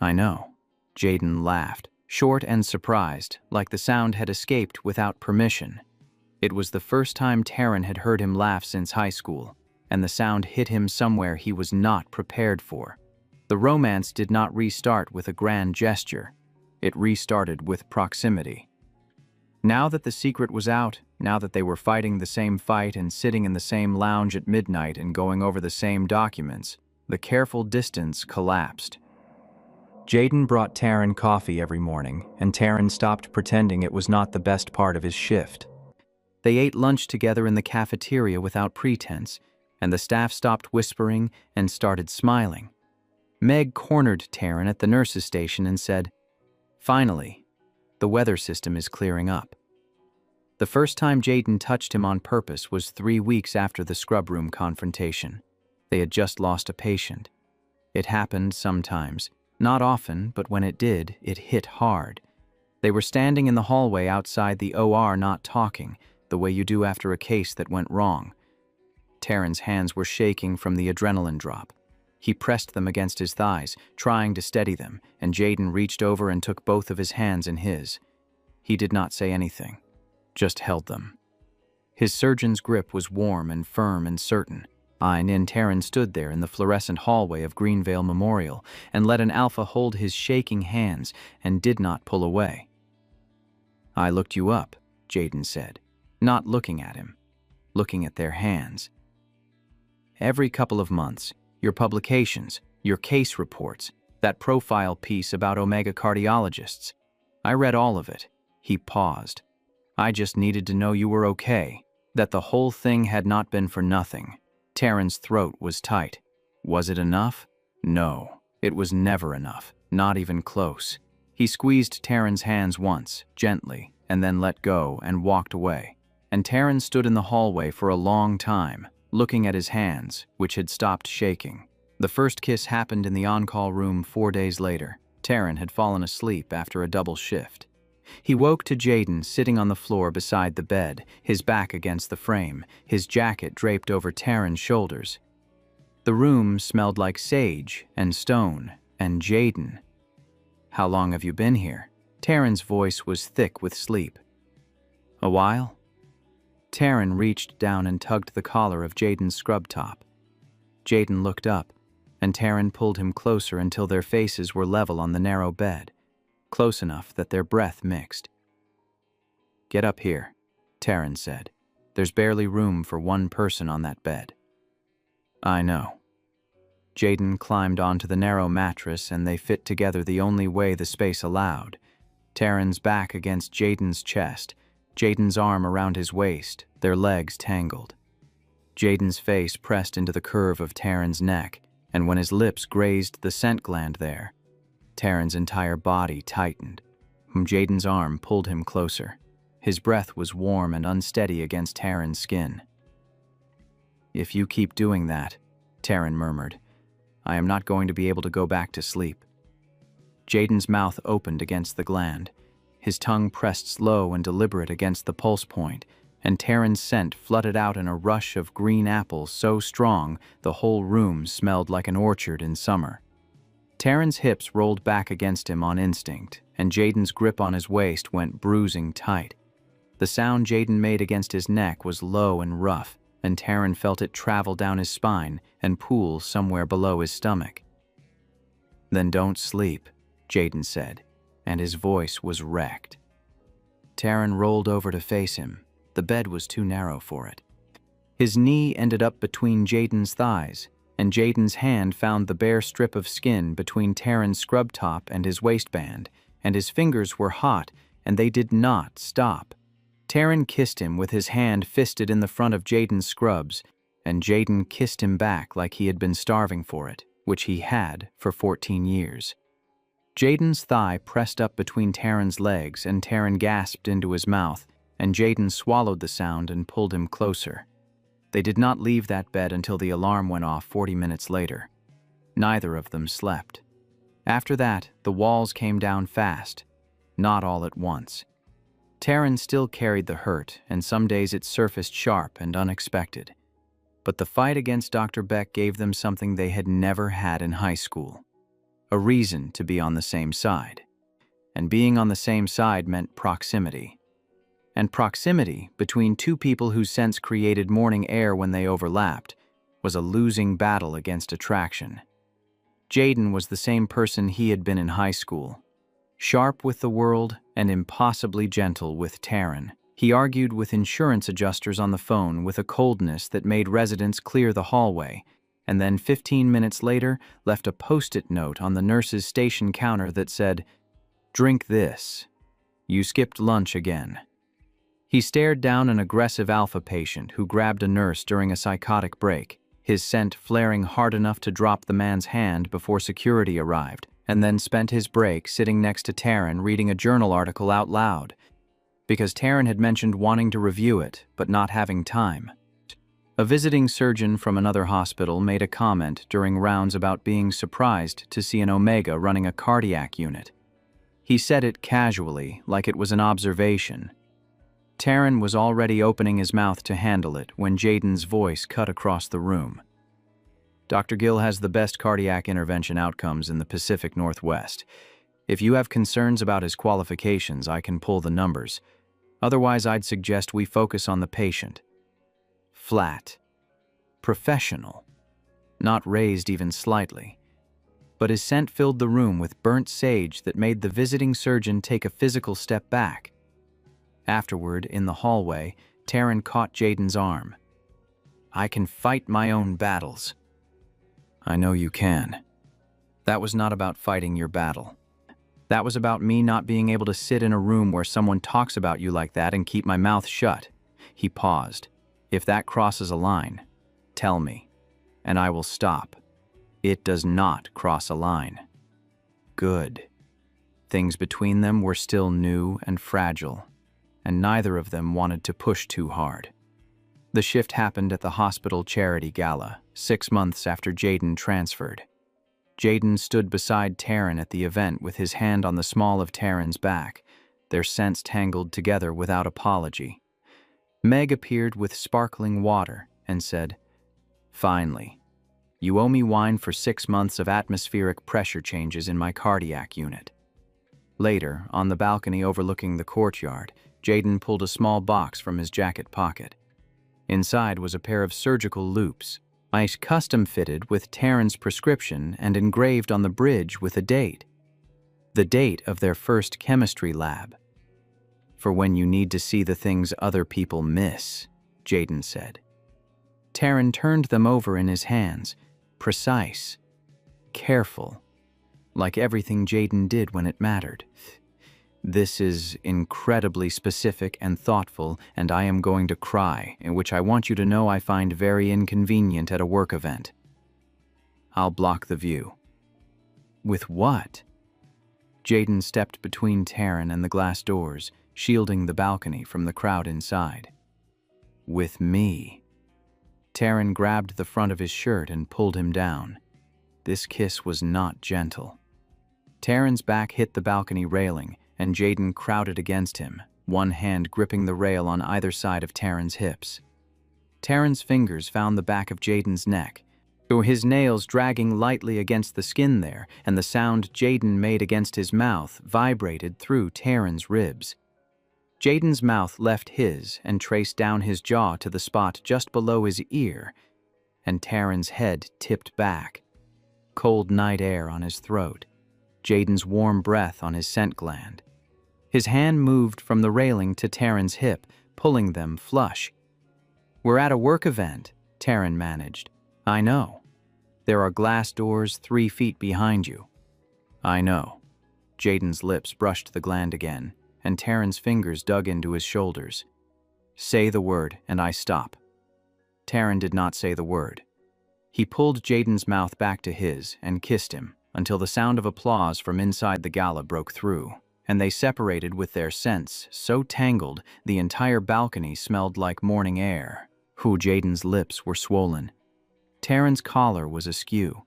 "I know." Jaden laughed, short and surprised, like the sound had escaped without permission. It was the first time Taryn had heard him laugh since high school, and the sound hit him somewhere he was not prepared for. The romance did not restart with a grand gesture. It restarted with proximity. Now that the secret was out, now that they were fighting the same fight and sitting in the same lounge at midnight and going over the same documents, the careful distance collapsed. Jaden brought Taryn coffee every morning, and Taryn stopped pretending it was not the best part of his shift. They ate lunch together in the cafeteria without pretense, and the staff stopped whispering and started smiling. Meg cornered Taryn at the nurse's station and said, "Finally, the weather system is clearing up." The first time Jaden touched him on purpose was 3 weeks after the scrub room confrontation. They had just lost a patient. It happened sometimes, not often, but when it did, it hit hard. They were standing in the hallway outside the OR not talking, the way you do after a case that went wrong. Taryn's hands were shaking from the adrenaline drop. He pressed them against his thighs, trying to steady them, and Jaden reached over and took both of his hands in his. He did not say anything, just held them. His surgeon's grip was warm and firm and certain. Ein and Taryn stood there in the fluorescent hallway of Greenvale Memorial and let an alpha hold his shaking hands and did not pull away. "I looked you up," Jaden said, not looking at him, looking at their hands. "Every couple of months, your publications, your case reports, that profile piece about Omega cardiologists. I read all of it." He paused. "I just needed to know you were okay, that the whole thing had not been for nothing." Taryn's throat was tight. Was it enough? No, it was never enough, not even close. He squeezed Taryn's hands once, gently, and then let go and walked away. And Taryn stood in the hallway for a long time, looking at his hands, which had stopped shaking. The first kiss happened in the on-call room 4 days later. Taryn had fallen asleep after a double shift. He woke to Jaden sitting on the floor beside the bed, his back against the frame, his jacket draped over Taryn's shoulders. The room smelled like sage and stone and Jaden. "How long have you been here?" Taryn's voice was thick with sleep. "A while?" Taryn reached down and tugged the collar of Jaden's scrub top. Jaden looked up, and Taryn pulled him closer until their faces were level on the narrow bed, close enough that their breath mixed. "Get up here," Taryn said. "There's barely room for one person on that bed." "I know." Jaden climbed onto the narrow mattress and they fit together the only way the space allowed. Taryn's back against Jaden's chest, Jaden's arm around his waist, their legs tangled. Jaden's face pressed into the curve of Taryn's neck, and when his lips grazed the scent gland there, Taryn's entire body tightened. Jaden's arm pulled him closer. His breath was warm and unsteady against Taryn's skin. "If you keep doing that," Taryn murmured, "I am not going to be able to go back to sleep." Jaden's mouth opened against the gland. His tongue pressed slow and deliberate against the pulse point, and Taryn's scent flooded out in a rush of green apples so strong the whole room smelled like an orchard in summer. Taryn's hips rolled back against him on instinct, and Jaden's grip on his waist went bruising tight. The sound Jaden made against his neck was low and rough, and Taryn felt it travel down his spine and pool somewhere below his stomach. "Then don't sleep," Jaden said, and his voice was wrecked. Taryn rolled over to face him. The bed was too narrow for it. His knee ended up between Jaden's thighs, and Jaden's hand found the bare strip of skin between Taryn's scrub top and his waistband, and his fingers were hot, and they did not stop. Taryn kissed him with his hand fisted in the front of Jaden's scrubs, and Jaden kissed him back like he had been starving for it, which he had for 14 years. Jaden's thigh pressed up between Taryn's legs, and Taryn gasped into his mouth, and Jaden swallowed the sound and pulled him closer. They did not leave that bed until the alarm went off 40 minutes later. Neither of them slept. After that, the walls came down fast, not all at once. Taryn still carried the hurt, and some days it surfaced sharp and unexpected. But the fight against Dr. Beck gave them something they had never had in high school: a reason to be on the same side. And being on the same side meant proximity. And proximity, between two people whose scents created morning air when they overlapped, was a losing battle against attraction. Jaden was the same person he had been in high school. Sharp with the world and impossibly gentle with Taryn. He argued with insurance adjusters on the phone with a coldness that made residents clear the hallway, and then 15 minutes later left a post-it note on the nurse's station counter that said, "Drink this. You skipped lunch again." He stared down an aggressive alpha patient who grabbed a nurse during a psychotic break, his scent flaring hard enough to drop the man's hand before security arrived, and then spent his break sitting next to Taryn reading a journal article out loud, because Taryn had mentioned wanting to review it, but not having time. A visiting surgeon from another hospital made a comment during rounds about being surprised to see an Omega running a cardiac unit. He said it casually, like it was an observation. Taryn was already opening his mouth to handle it when Jaden's voice cut across the room. Dr. Gill has the best cardiac intervention outcomes in the Pacific Northwest. If you have concerns about his qualifications, I can pull the numbers. Otherwise, I'd suggest we focus on the patient. Flat. Professional. Not raised even slightly. But his scent filled the room with burnt sage that made the visiting surgeon take a physical step back. Afterward, in the hallway, Taryn caught Jaden's arm. "I can fight my own battles." "I know you can." "That was not about fighting your battle. That was about me not being able to sit in a room where someone talks about you like that and keep my mouth shut." He paused. "If that crosses a line, tell me, and I will stop." "It does not cross a line." Good. Things between them were still new and fragile, and neither of them wanted to push too hard. The shift happened at the hospital charity gala, 6 months after Jaden transferred. Jaden stood beside Taryn at the event with his hand on the small of Taryn's back, their scents tangled together without apology. Meg appeared with sparkling water and said, "Finally, you owe me wine for 6 months of atmospheric pressure changes in my cardiac unit." Later, on the balcony overlooking the courtyard, Jaden pulled a small box from his jacket pocket. Inside was a pair of surgical loops, custom-fitted with Taryn's prescription and engraved on the bridge with a date. The date of their first chemistry lab. "For when you need to see the things other people miss," Jaden said. Taryn turned them over in his hands, precise, careful, like everything Jaden did when it mattered. "This is incredibly specific and thoughtful, and I am going to cry, which I want you to know I find very inconvenient at a work event. I'll block the view." "With what?" Jaden stepped between Taryn and the glass doors, shielding the balcony from the crowd inside. "With me." Taryn grabbed the front of his shirt and pulled him down. This kiss was not gentle. Taryn's back hit the balcony railing, and Jaden crowded against him, one hand gripping the rail on either side of Taryn's hips. Taryn's fingers found the back of Jaden's neck, his nails dragging lightly against the skin there, and the sound Jaden made against his mouth vibrated through Taryn's ribs. Jaden's mouth left his and traced down his jaw to the spot just below his ear, and Taryn's head tipped back. Cold night air on his throat, Jaden's warm breath on his scent gland. His hand moved from the railing to Taryn's hip, pulling them flush. "We're at a work event," Taryn managed. "I know. There are glass doors 3 feet behind you." "I know." Jaden's lips brushed the gland again, and Taryn's fingers dug into his shoulders. "Say the word, and I stop." Taryn did not say the word. He pulled Jaden's mouth back to his and kissed him until the sound of applause from inside the gala broke through, and they separated with their scents so tangled the entire balcony smelled like morning air. Jaden's lips were swollen. Taryn's collar was askew.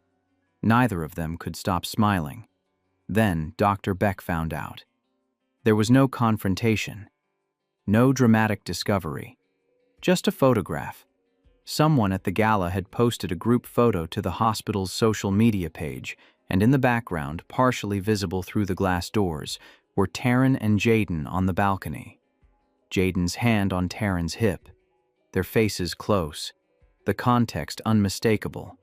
Neither of them could stop smiling. Then Dr. Beck found out. There was no confrontation, no dramatic discovery, just a photograph. Someone at the gala had posted a group photo to the hospital's social media page, and in the background, partially visible through the glass doors, were Taryn and Jaden on the balcony. Jaden's hand on Taryn's hip, their faces close, the context unmistakable.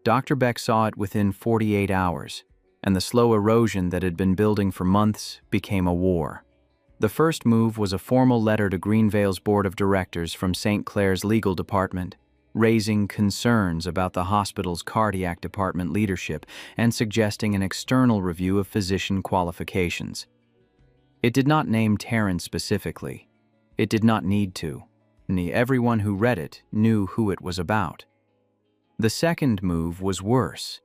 Dr. Beck saw it within 48 hours, and the slow erosion that had been building for months became a war. The first move was a formal letter to Greenvale's Board of Directors from St. Clair's legal department, raising concerns about the hospital's cardiac department leadership and suggesting an external review of physician qualifications. It did not name Taryn specifically. It did not need to. Everyone who read it knew who it was about. The second move was worse.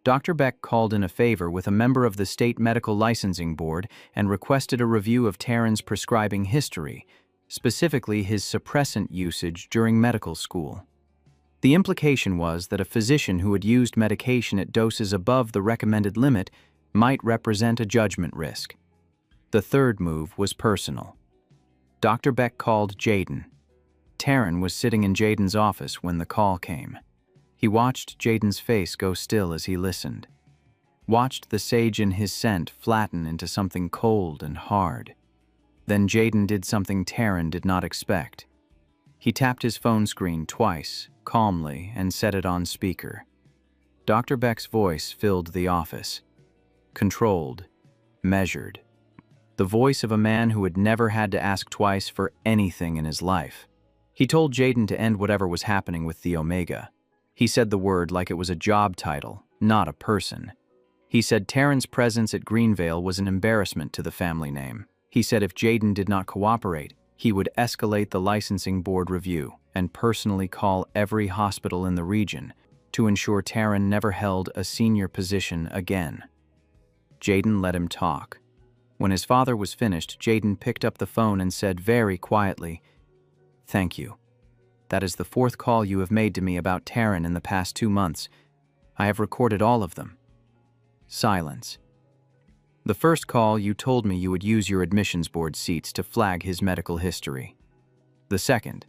Dr. Beck called in a favor with a member of the State Medical Licensing Board and requested a review of Taryn's prescribing history, specifically his suppressant usage during medical school. The implication was that a physician who had used medication at doses above the recommended limit might represent a judgment risk. The third move was personal. Dr. Beck called Jaden. Taryn was sitting in Jaden's office when the call came. He watched Jaden's face go still as he listened, watched the sage in his scent flatten into something cold and hard. Then Jaden did something Taryn did not expect. He tapped his phone screen twice, calmly, and set it on speaker. Dr. Beck's voice filled the office. Controlled, measured. The voice of a man who had never had to ask twice for anything in his life. He told Jaden to end whatever was happening with the Omega. He said the word like it was a job title, not a person. He said Taryn's presence at Greenvale was an embarrassment to the family name. He said if Jaden did not cooperate, he would escalate the licensing board review and personally call every hospital in the region to ensure Taryn never held a senior position again. Jaden let him talk. When his father was finished, Jaden picked up the phone and said very quietly, "Thank you. That is the fourth call you have made to me about Taryn in the past 2 months. I have recorded all of them." Silence. "The first call, you told me you would use your admissions board seats to flag his medical history. The second,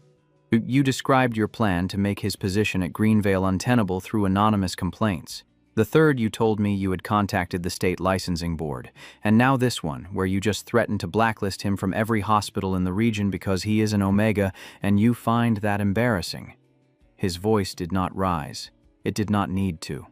you described your plan to make his position at Greenvale untenable through anonymous complaints. The third, you told me you had contacted the state licensing board. And now this one, where you just threatened to blacklist him from every hospital in the region because he is an Omega, and you find that embarrassing." His voice did not rise. It did not need to.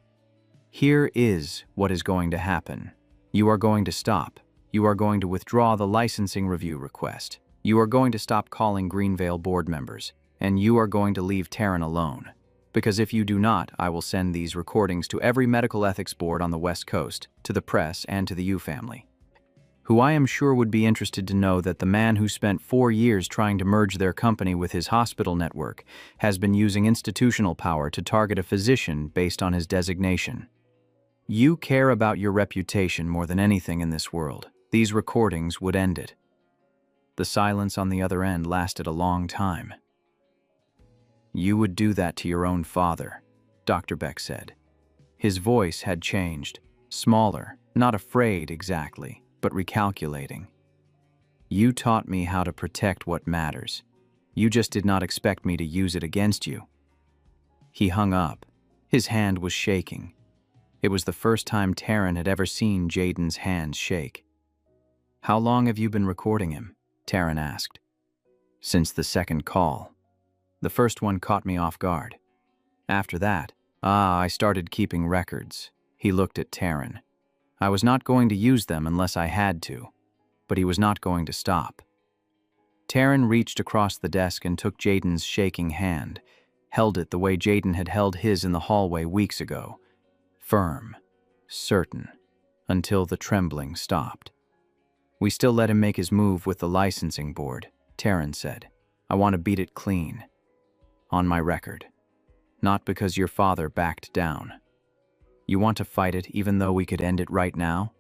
"Here is what is going to happen. You are going to stop. You are going to withdraw the licensing review request. You are going to stop calling Greenvale board members. And you are going to leave Taryn alone. Because if you do not, I will send these recordings to every medical ethics board on the West Coast, to the press, and to the Yu family, who I am sure would be interested to know that the man who spent 4 years trying to merge their company with his hospital network has been using institutional power to target a physician based on his designation. You care about your reputation more than anything in this world. These recordings would end it." The silence on the other end lasted a long time. "You would do that to your own father," Dr. Beck said. His voice had changed, smaller, not afraid exactly, but recalculating. "You taught me how to protect what matters. You just did not expect me to use it against you." He hung up. His hand was shaking. It was the first time Taryn had ever seen Jaden's hands shake. "How long have you been recording him?" Taryn asked. "Since the second call. The first one caught me off guard. After that, I started keeping records." He looked at Taryn. "I was not going to use them unless I had to, but he was not going to stop." Taryn reached across the desk and took Jaden's shaking hand, held it the way Jaden had held his in the hallway weeks ago. Firm, certain, until the trembling stopped. "We still let him make his move with the licensing board," Taryn said. "I want to beat it clean. On my record. Not because your father backed down. You want to fight it even though we could end it right now?"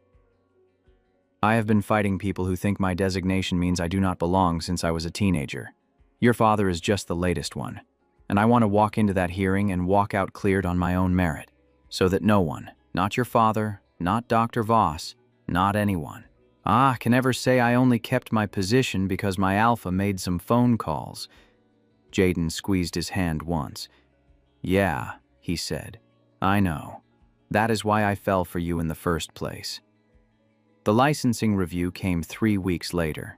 "I have been fighting people who think my designation means I do not belong since I was a teenager. Your father is just the latest one. And I want to walk into that hearing and walk out cleared on my own merit, so that no one, not your father, not Dr. Voss, not anyone, can ever say I only kept my position because my alpha made some phone calls." Jaden squeezed his hand once. "Yeah," he said. "I know. That is why I fell for you in the first place." The licensing review came 3 weeks later.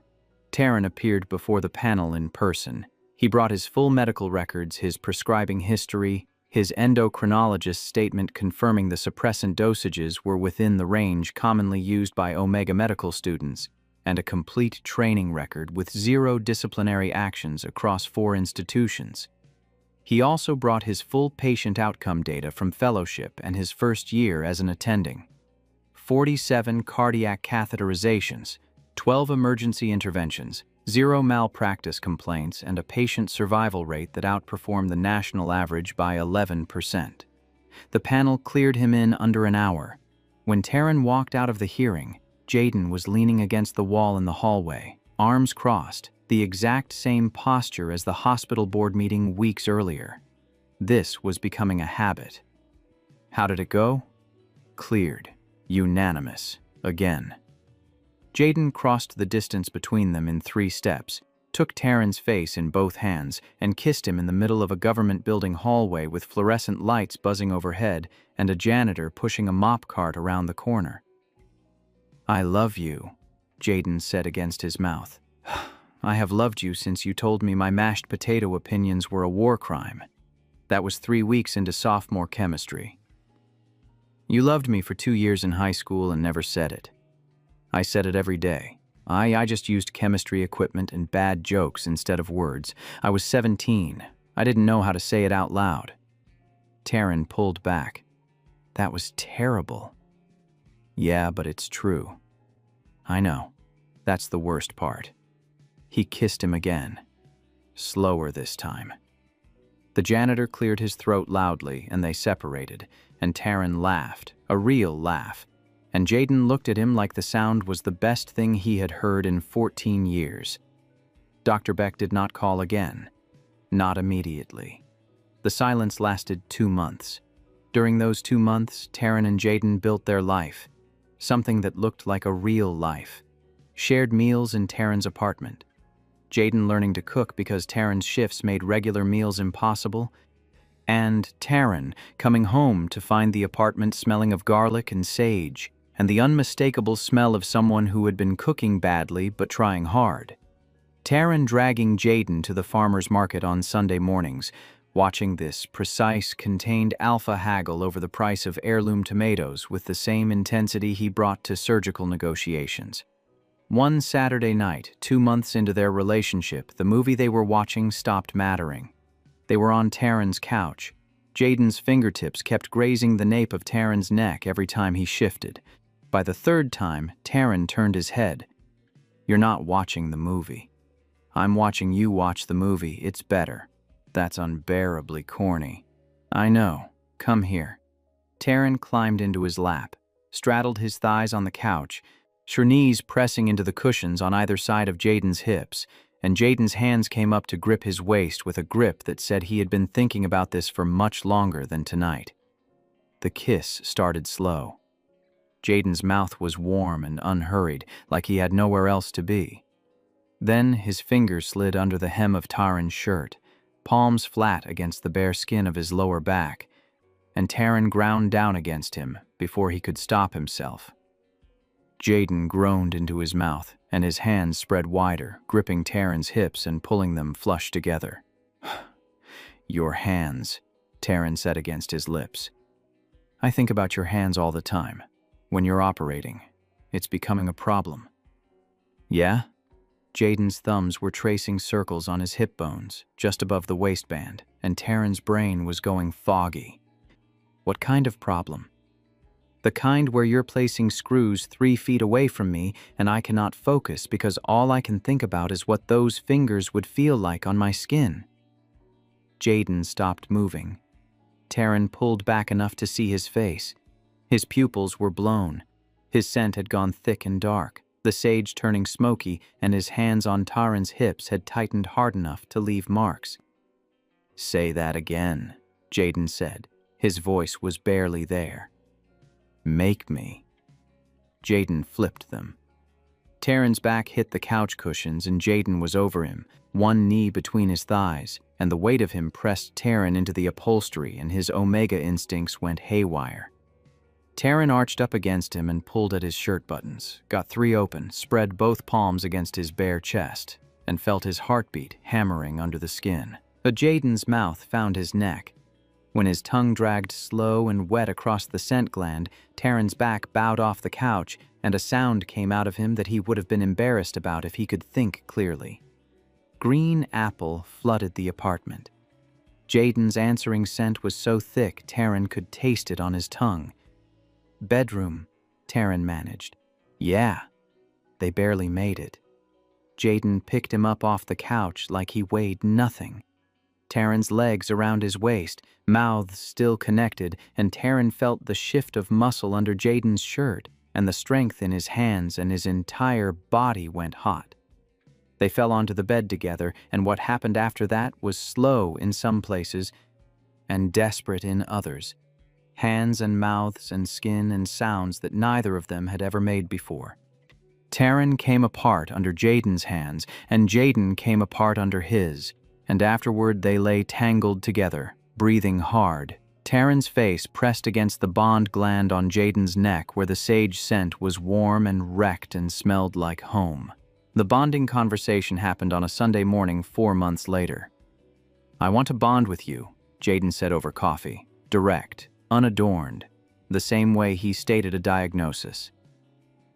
Taryn appeared before the panel in person. He brought his full medical records, his prescribing history, his endocrinologist's statement confirming the suppressant dosages were within the range commonly used by Omega medical students, and a complete training record with 0 disciplinary actions across 4 institutions. He also brought his full patient outcome data from fellowship and his first year as an attending. 47 cardiac catheterizations, 12 emergency interventions, Zero malpractice complaints and a patient survival rate that outperformed the national average by 11%. The panel cleared him in under an hour. When Taryn walked out of the hearing, Jaden was leaning against the wall in the hallway, arms crossed, the exact same posture as the hospital board meeting weeks earlier. This was becoming a habit. How did it go? Cleared. Unanimous. Again. Jaden crossed the distance between them in 3 steps, took Taryn's face in both hands, and kissed him in the middle of a government building hallway with fluorescent lights buzzing overhead and a janitor pushing a mop cart around the corner. "I love you," Jaden said against his mouth. "I have loved you since you told me my mashed potato opinions were a war crime. That was 3 weeks into sophomore chemistry. You loved me for 2 years in high school and never said it. I said it every day. I just used chemistry equipment and bad jokes instead of words. I was 17. I didn't know how to say it out loud." Taryn pulled back. "That was terrible." "Yeah, but it's true." "I know. That's the worst part." He kissed him again. Slower this time. The janitor cleared his throat loudly and they separated, and Taryn laughed, a real laugh. And Jaden looked at him like the sound was the best thing he had heard in 14 years. Dr. Beck did not call again. Not immediately. The silence lasted 2 months. During those 2 months, Taryn and Jaden built their life. Something that looked like a real life. Shared meals in Taryn's apartment. Jaden learning to cook because Taryn's shifts made regular meals impossible. And Taryn coming home to find the apartment smelling of garlic and sage, and the unmistakable smell of someone who had been cooking badly but trying hard. Taryn dragging Jaden to the farmer's market on Sunday mornings, watching this precise, contained alpha haggle over the price of heirloom tomatoes with the same intensity he brought to surgical negotiations. One Saturday night, 2 months into their relationship, the movie they were watching stopped mattering. They were on Taryn's couch. Jaden's fingertips kept grazing the nape of Taryn's neck every time he shifted. By the 3rd time, Taryn turned his head. "You're not watching the movie. I'm watching you watch the movie. It's better." "That's unbearably corny." "I know. Come here." Taryn climbed into his lap, straddled his thighs on the couch, her knees pressing into the cushions on either side of Jaden's hips, and Jaden's hands came up to grip his waist with a grip that said he had been thinking about this for much longer than tonight. The kiss started slow. Jaden's mouth was warm and unhurried, like he had nowhere else to be. Then his fingers slid under the hem of Taryn's shirt, palms flat against the bare skin of his lower back, and Taryn ground down against him before he could stop himself. Jaden groaned into his mouth, and his hands spread wider, gripping Taryn's hips and pulling them flush together. "Your hands," Taryn said against his lips. "I think about your hands all the time. When you're operating, it's becoming a problem." "Yeah?" Jaden's thumbs were tracing circles on his hip bones, just above the waistband, and Taryn's brain was going foggy. "What kind of problem?" "The kind where you're placing screws 3 feet away from me and I cannot focus because all I can think about is what those fingers would feel like on my skin." Jaden stopped moving. Taryn pulled back enough to see his face. His pupils were blown. His scent had gone thick and dark, the sage turning smoky, and his hands on Taryn's hips had tightened hard enough to leave marks. "Say that again," Jaden said. His voice was barely there. "Make me." Jaden flipped them. Taryn's back hit the couch cushions and Jaden was over him, one knee between his thighs, and the weight of him pressed Taryn into the upholstery and his omega instincts went haywire. Taryn arched up against him and pulled at his shirt buttons, got 3 open, spread both palms against his bare chest, and felt his heartbeat hammering under the skin. Jaden's mouth found his neck. When his tongue dragged slow and wet across the scent gland, Taryn's back bowed off the couch, and a sound came out of him that he would have been embarrassed about if he could think clearly. Green apple flooded the apartment. Jaden's answering scent was so thick Taryn could taste it on his tongue. "Bedroom," Taryn managed. "Yeah." They barely made it. Jaden picked him up off the couch like he weighed nothing. Taryn's legs around his waist, mouths still connected, and Taryn felt the shift of muscle under Jaden's shirt, and the strength in his hands, and his entire body went hot. They fell onto the bed together, and what happened after that was slow in some places and desperate in others. Hands and mouths and skin and sounds that neither of them had ever made before. Taryn came apart under Jaden's hands, and Jaden came apart under his, and afterward they lay tangled together, breathing hard. Taryn's face pressed against the bond gland on Jaden's neck where the sage scent was warm and wrecked and smelled like home. The bonding conversation happened on a Sunday morning 4 months later. "I want to bond with you," Jaden said over coffee, direct, unadorned, the same way he stated a diagnosis.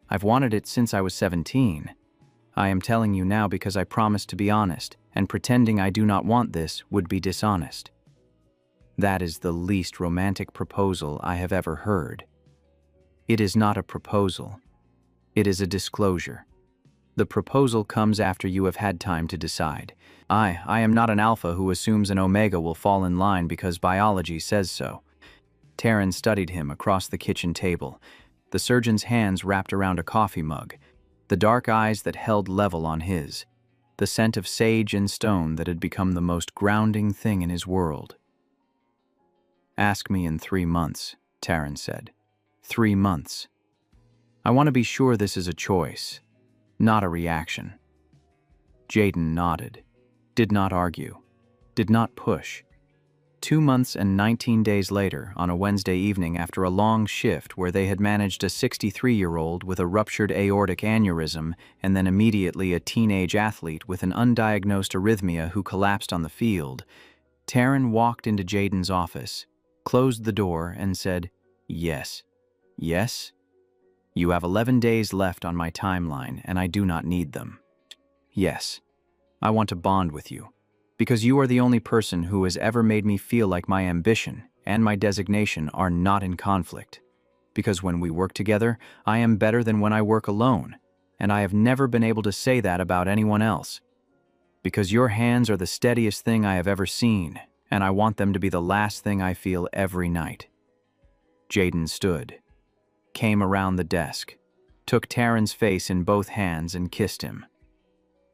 "I've wanted it since I was 17. I am telling you now because I promised to be honest, and pretending I do not want this would be dishonest." That is the least romantic proposal I have ever heard. It is not a proposal. It is a disclosure. The proposal comes after you have had time to decide. I am not an alpha who assumes an omega will fall in line because biology says so. Taryn studied him across the kitchen table, the surgeon's hands wrapped around a coffee mug, the dark eyes that held level on his, the scent of sage and stone that had become the most grounding thing in his world. "Ask me in 3 months, Taryn said. 3 months. I want to be sure this is a choice, not a reaction." Jaden nodded, did not argue, did not push. 2 months and 19 days later, on a Wednesday evening after a long shift where they had managed a 63-year-old with a ruptured aortic aneurysm and then immediately a teenage athlete with an undiagnosed arrhythmia who collapsed on the field, Taryn walked into Jaden's office, closed the door, and said, "Yes. Yes? You have 11 days left on my timeline, and I do not need them. Yes, I want to bond with you, because you are the only person who has ever made me feel like my ambition and my designation are not in conflict. Because when we work together, I am better than when I work alone, and I have never been able to say that about anyone else. Because your hands are the steadiest thing I have ever seen, and I want them to be the last thing I feel every night." Jaden stood, came around the desk, took Taryn's face in both hands and kissed him.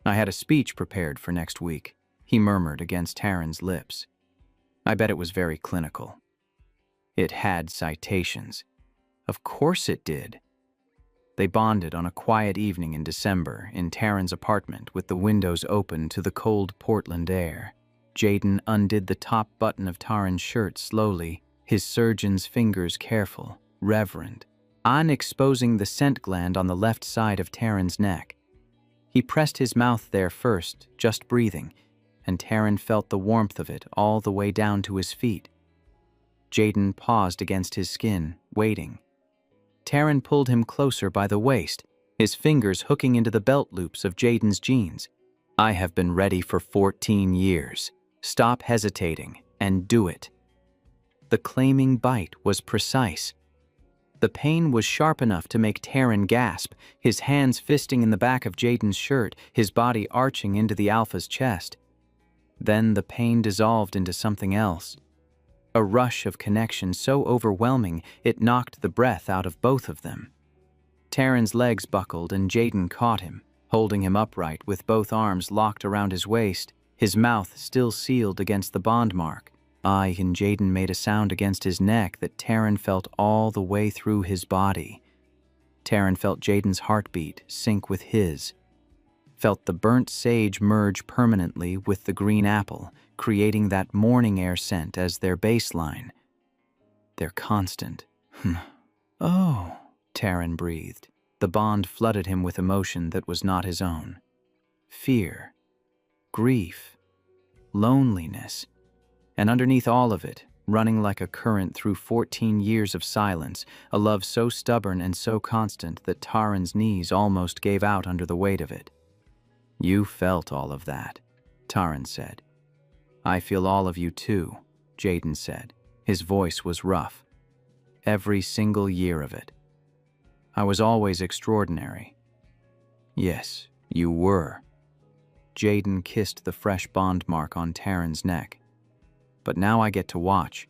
"I had a speech prepared for next week," he murmured against Taryn's lips. "I bet it was very clinical. It had citations. Of course it did." They bonded on a quiet evening in December in Taryn's apartment with the windows open to the cold Portland air. Jaden undid the top button of Taryn's shirt slowly, his surgeon's fingers careful, reverent, unexposing the scent gland on the left side of Taryn's neck. He pressed his mouth there first, just breathing, and Taryn felt the warmth of it all the way down to his feet. Jaden paused against his skin, waiting. Taryn pulled him closer by the waist, his fingers hooking into the belt loops of Jaden's jeans. "I have been ready for 14 years. Stop hesitating and do it." The claiming bite was precise. The pain was sharp enough to make Taryn gasp, his hands fisting in the back of Jaden's shirt, his body arching into the alpha's chest. Then the pain dissolved into something else. A rush of connection so overwhelming it knocked the breath out of both of them. Taryn's legs buckled and Jaden caught him, holding him upright with both arms locked around his waist, his mouth still sealed against the bond mark. And Jaden made a sound against his neck that Taryn felt all the way through his body. Taryn felt Jaden's heartbeat sync with his, felt the burnt sage merge permanently with the green apple, creating that morning air scent as their baseline, their constant. "Oh," Taryn breathed. The bond flooded him with emotion that was not his own. Fear, grief, loneliness. And underneath all of it, running like a current through 14 years of silence, a love so stubborn and so constant that Taryn's knees almost gave out under the weight of it. "You felt all of that," Taryn said. "I feel all of you too," Jaden said. His voice was rough. "Every single year of it. I was always extraordinary." "Yes, you were," Jaden kissed the fresh bond mark on Taryn's neck. But now I get to watch.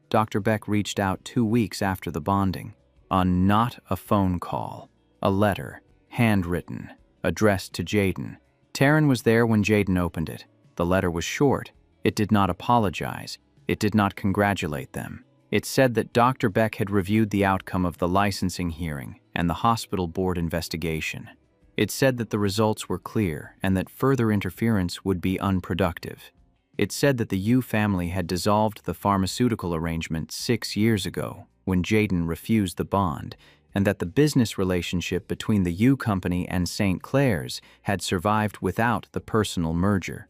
Dr. Beck reached out 2 weeks after the bonding. On not a phone call. A letter, handwritten, addressed to Jaden. Taryn was there when Jaden opened it. The letter was short. It did not apologize. It did not congratulate them. It said that Dr. Beck had reviewed the outcome of the licensing hearing and the hospital board investigation. It said that the results were clear and that further interference would be unproductive. It said that the Yu family had dissolved the pharmaceutical arrangement 6 years ago when Jaden refused the bond, and that the business relationship between the Yu company and St. Clair's had survived without the personal merger.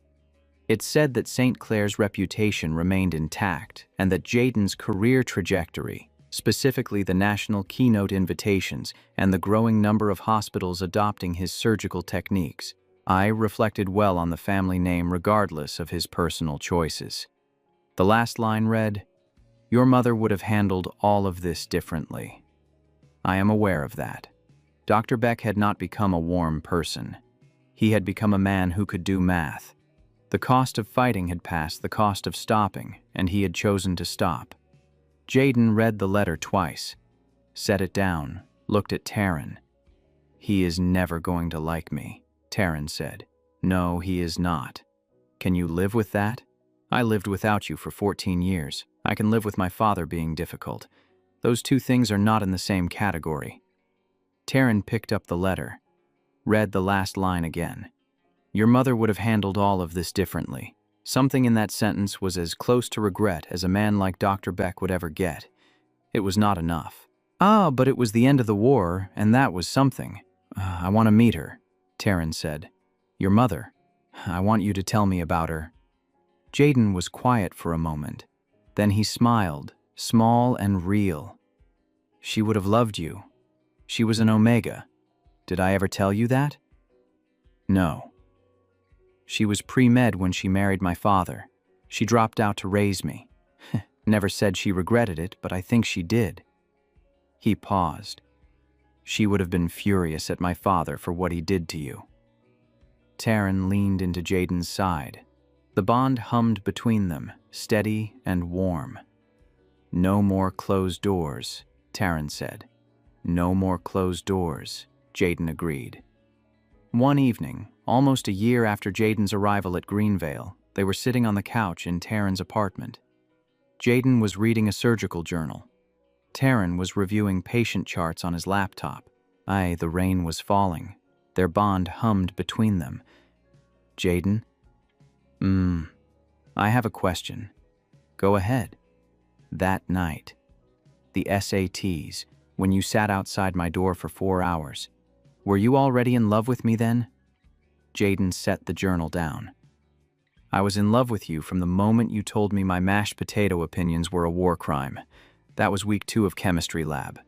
It said that St. Clair's reputation remained intact and that Jaden's career trajectory, specifically the national keynote invitations and the growing number of hospitals adopting his surgical techniques, reflected well on the family name regardless of his personal choices. The last line read, "Your mother would have handled all of this differently. I am aware of that." Dr. Beck had not become a warm person. He had become a man who could do math. The cost of fighting had passed the cost of stopping, and he had chosen to stop. Jaden read the letter twice, set it down, looked at Taryn. "He is never going to like me," Taryn said. "No, he is not. Can you live with that? I lived without you for 14 years. I can live with my father being difficult. Those two things are not in the same category." Taryn picked up the letter, read the last line again. "Your mother would have handled all of this differently." Something in that sentence was as close to regret as a man like Dr. Beck would ever get. It was not enough. But it was the end of the war, and that was something. I want to meet her," Taryn said. "Your mother. I want you to tell me about her." Jaden was quiet for a moment. Then he smiled, small and real. "She would have loved you. She was an Omega. Did I ever tell you that?" "No." "She was pre-med when she married my father. She dropped out to raise me. Never said she regretted it, but I think she did." He paused. "She would have been furious at my father for what he did to you." Taryn leaned into Jaden's side. The bond hummed between them, steady and warm. "No more closed doors," Taryn said. "No more closed doors," Jaden agreed. One evening, almost a year after Jaden's arrival at Greenvale, they were sitting on the couch in Taryn's apartment. Jaden was reading a surgical journal. Taryn was reviewing patient charts on his laptop. The rain was falling. Their bond hummed between them. "Jaden? I have a question." "Go ahead." "That night, the SATs, when you sat outside my door for 4 hours, were you already in love with me then?" Jaden set the journal down. "I was in love with you from the moment you told me my mashed potato opinions were a war crime. That was week 2 of chemistry lab."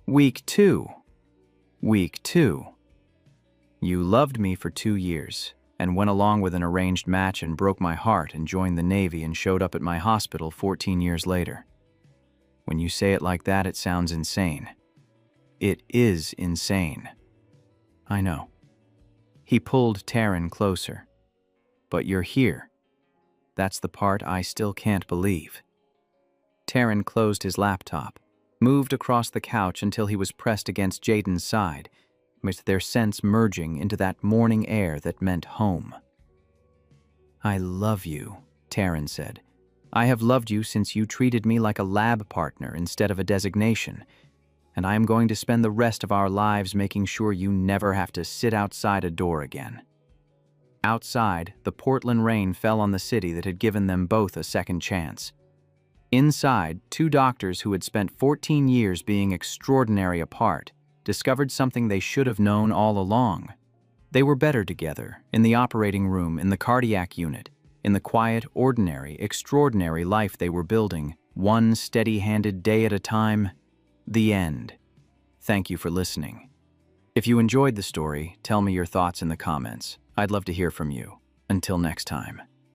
"Week 2? Week 2? You loved me for 2 years, and went along with an arranged match and broke my heart and joined the Navy and showed up at my hospital 14 years later. When you say it like that, it sounds insane." "It is insane." "I know." He pulled Taryn closer. "But you're here. That's the part I still can't believe." Taryn closed his laptop, moved across the couch until he was pressed against Jaden's side, with their scents merging into that morning air that meant home. "I love you," Taryn said. "I have loved you since you treated me like a lab partner instead of a designation, and I am going to spend the rest of our lives making sure you never have to sit outside a door again." Outside, the Portland rain fell on the city that had given them both a second chance. Inside, 2 doctors who had spent 14 years being extraordinary apart discovered something they should have known all along. They were better together, in the operating room, in the cardiac unit, in the quiet, ordinary, extraordinary life they were building, one steady-handed day at a time. The end. Thank you for listening. If you enjoyed the story, tell me your thoughts in the comments. I'd love to hear from you. Until next time.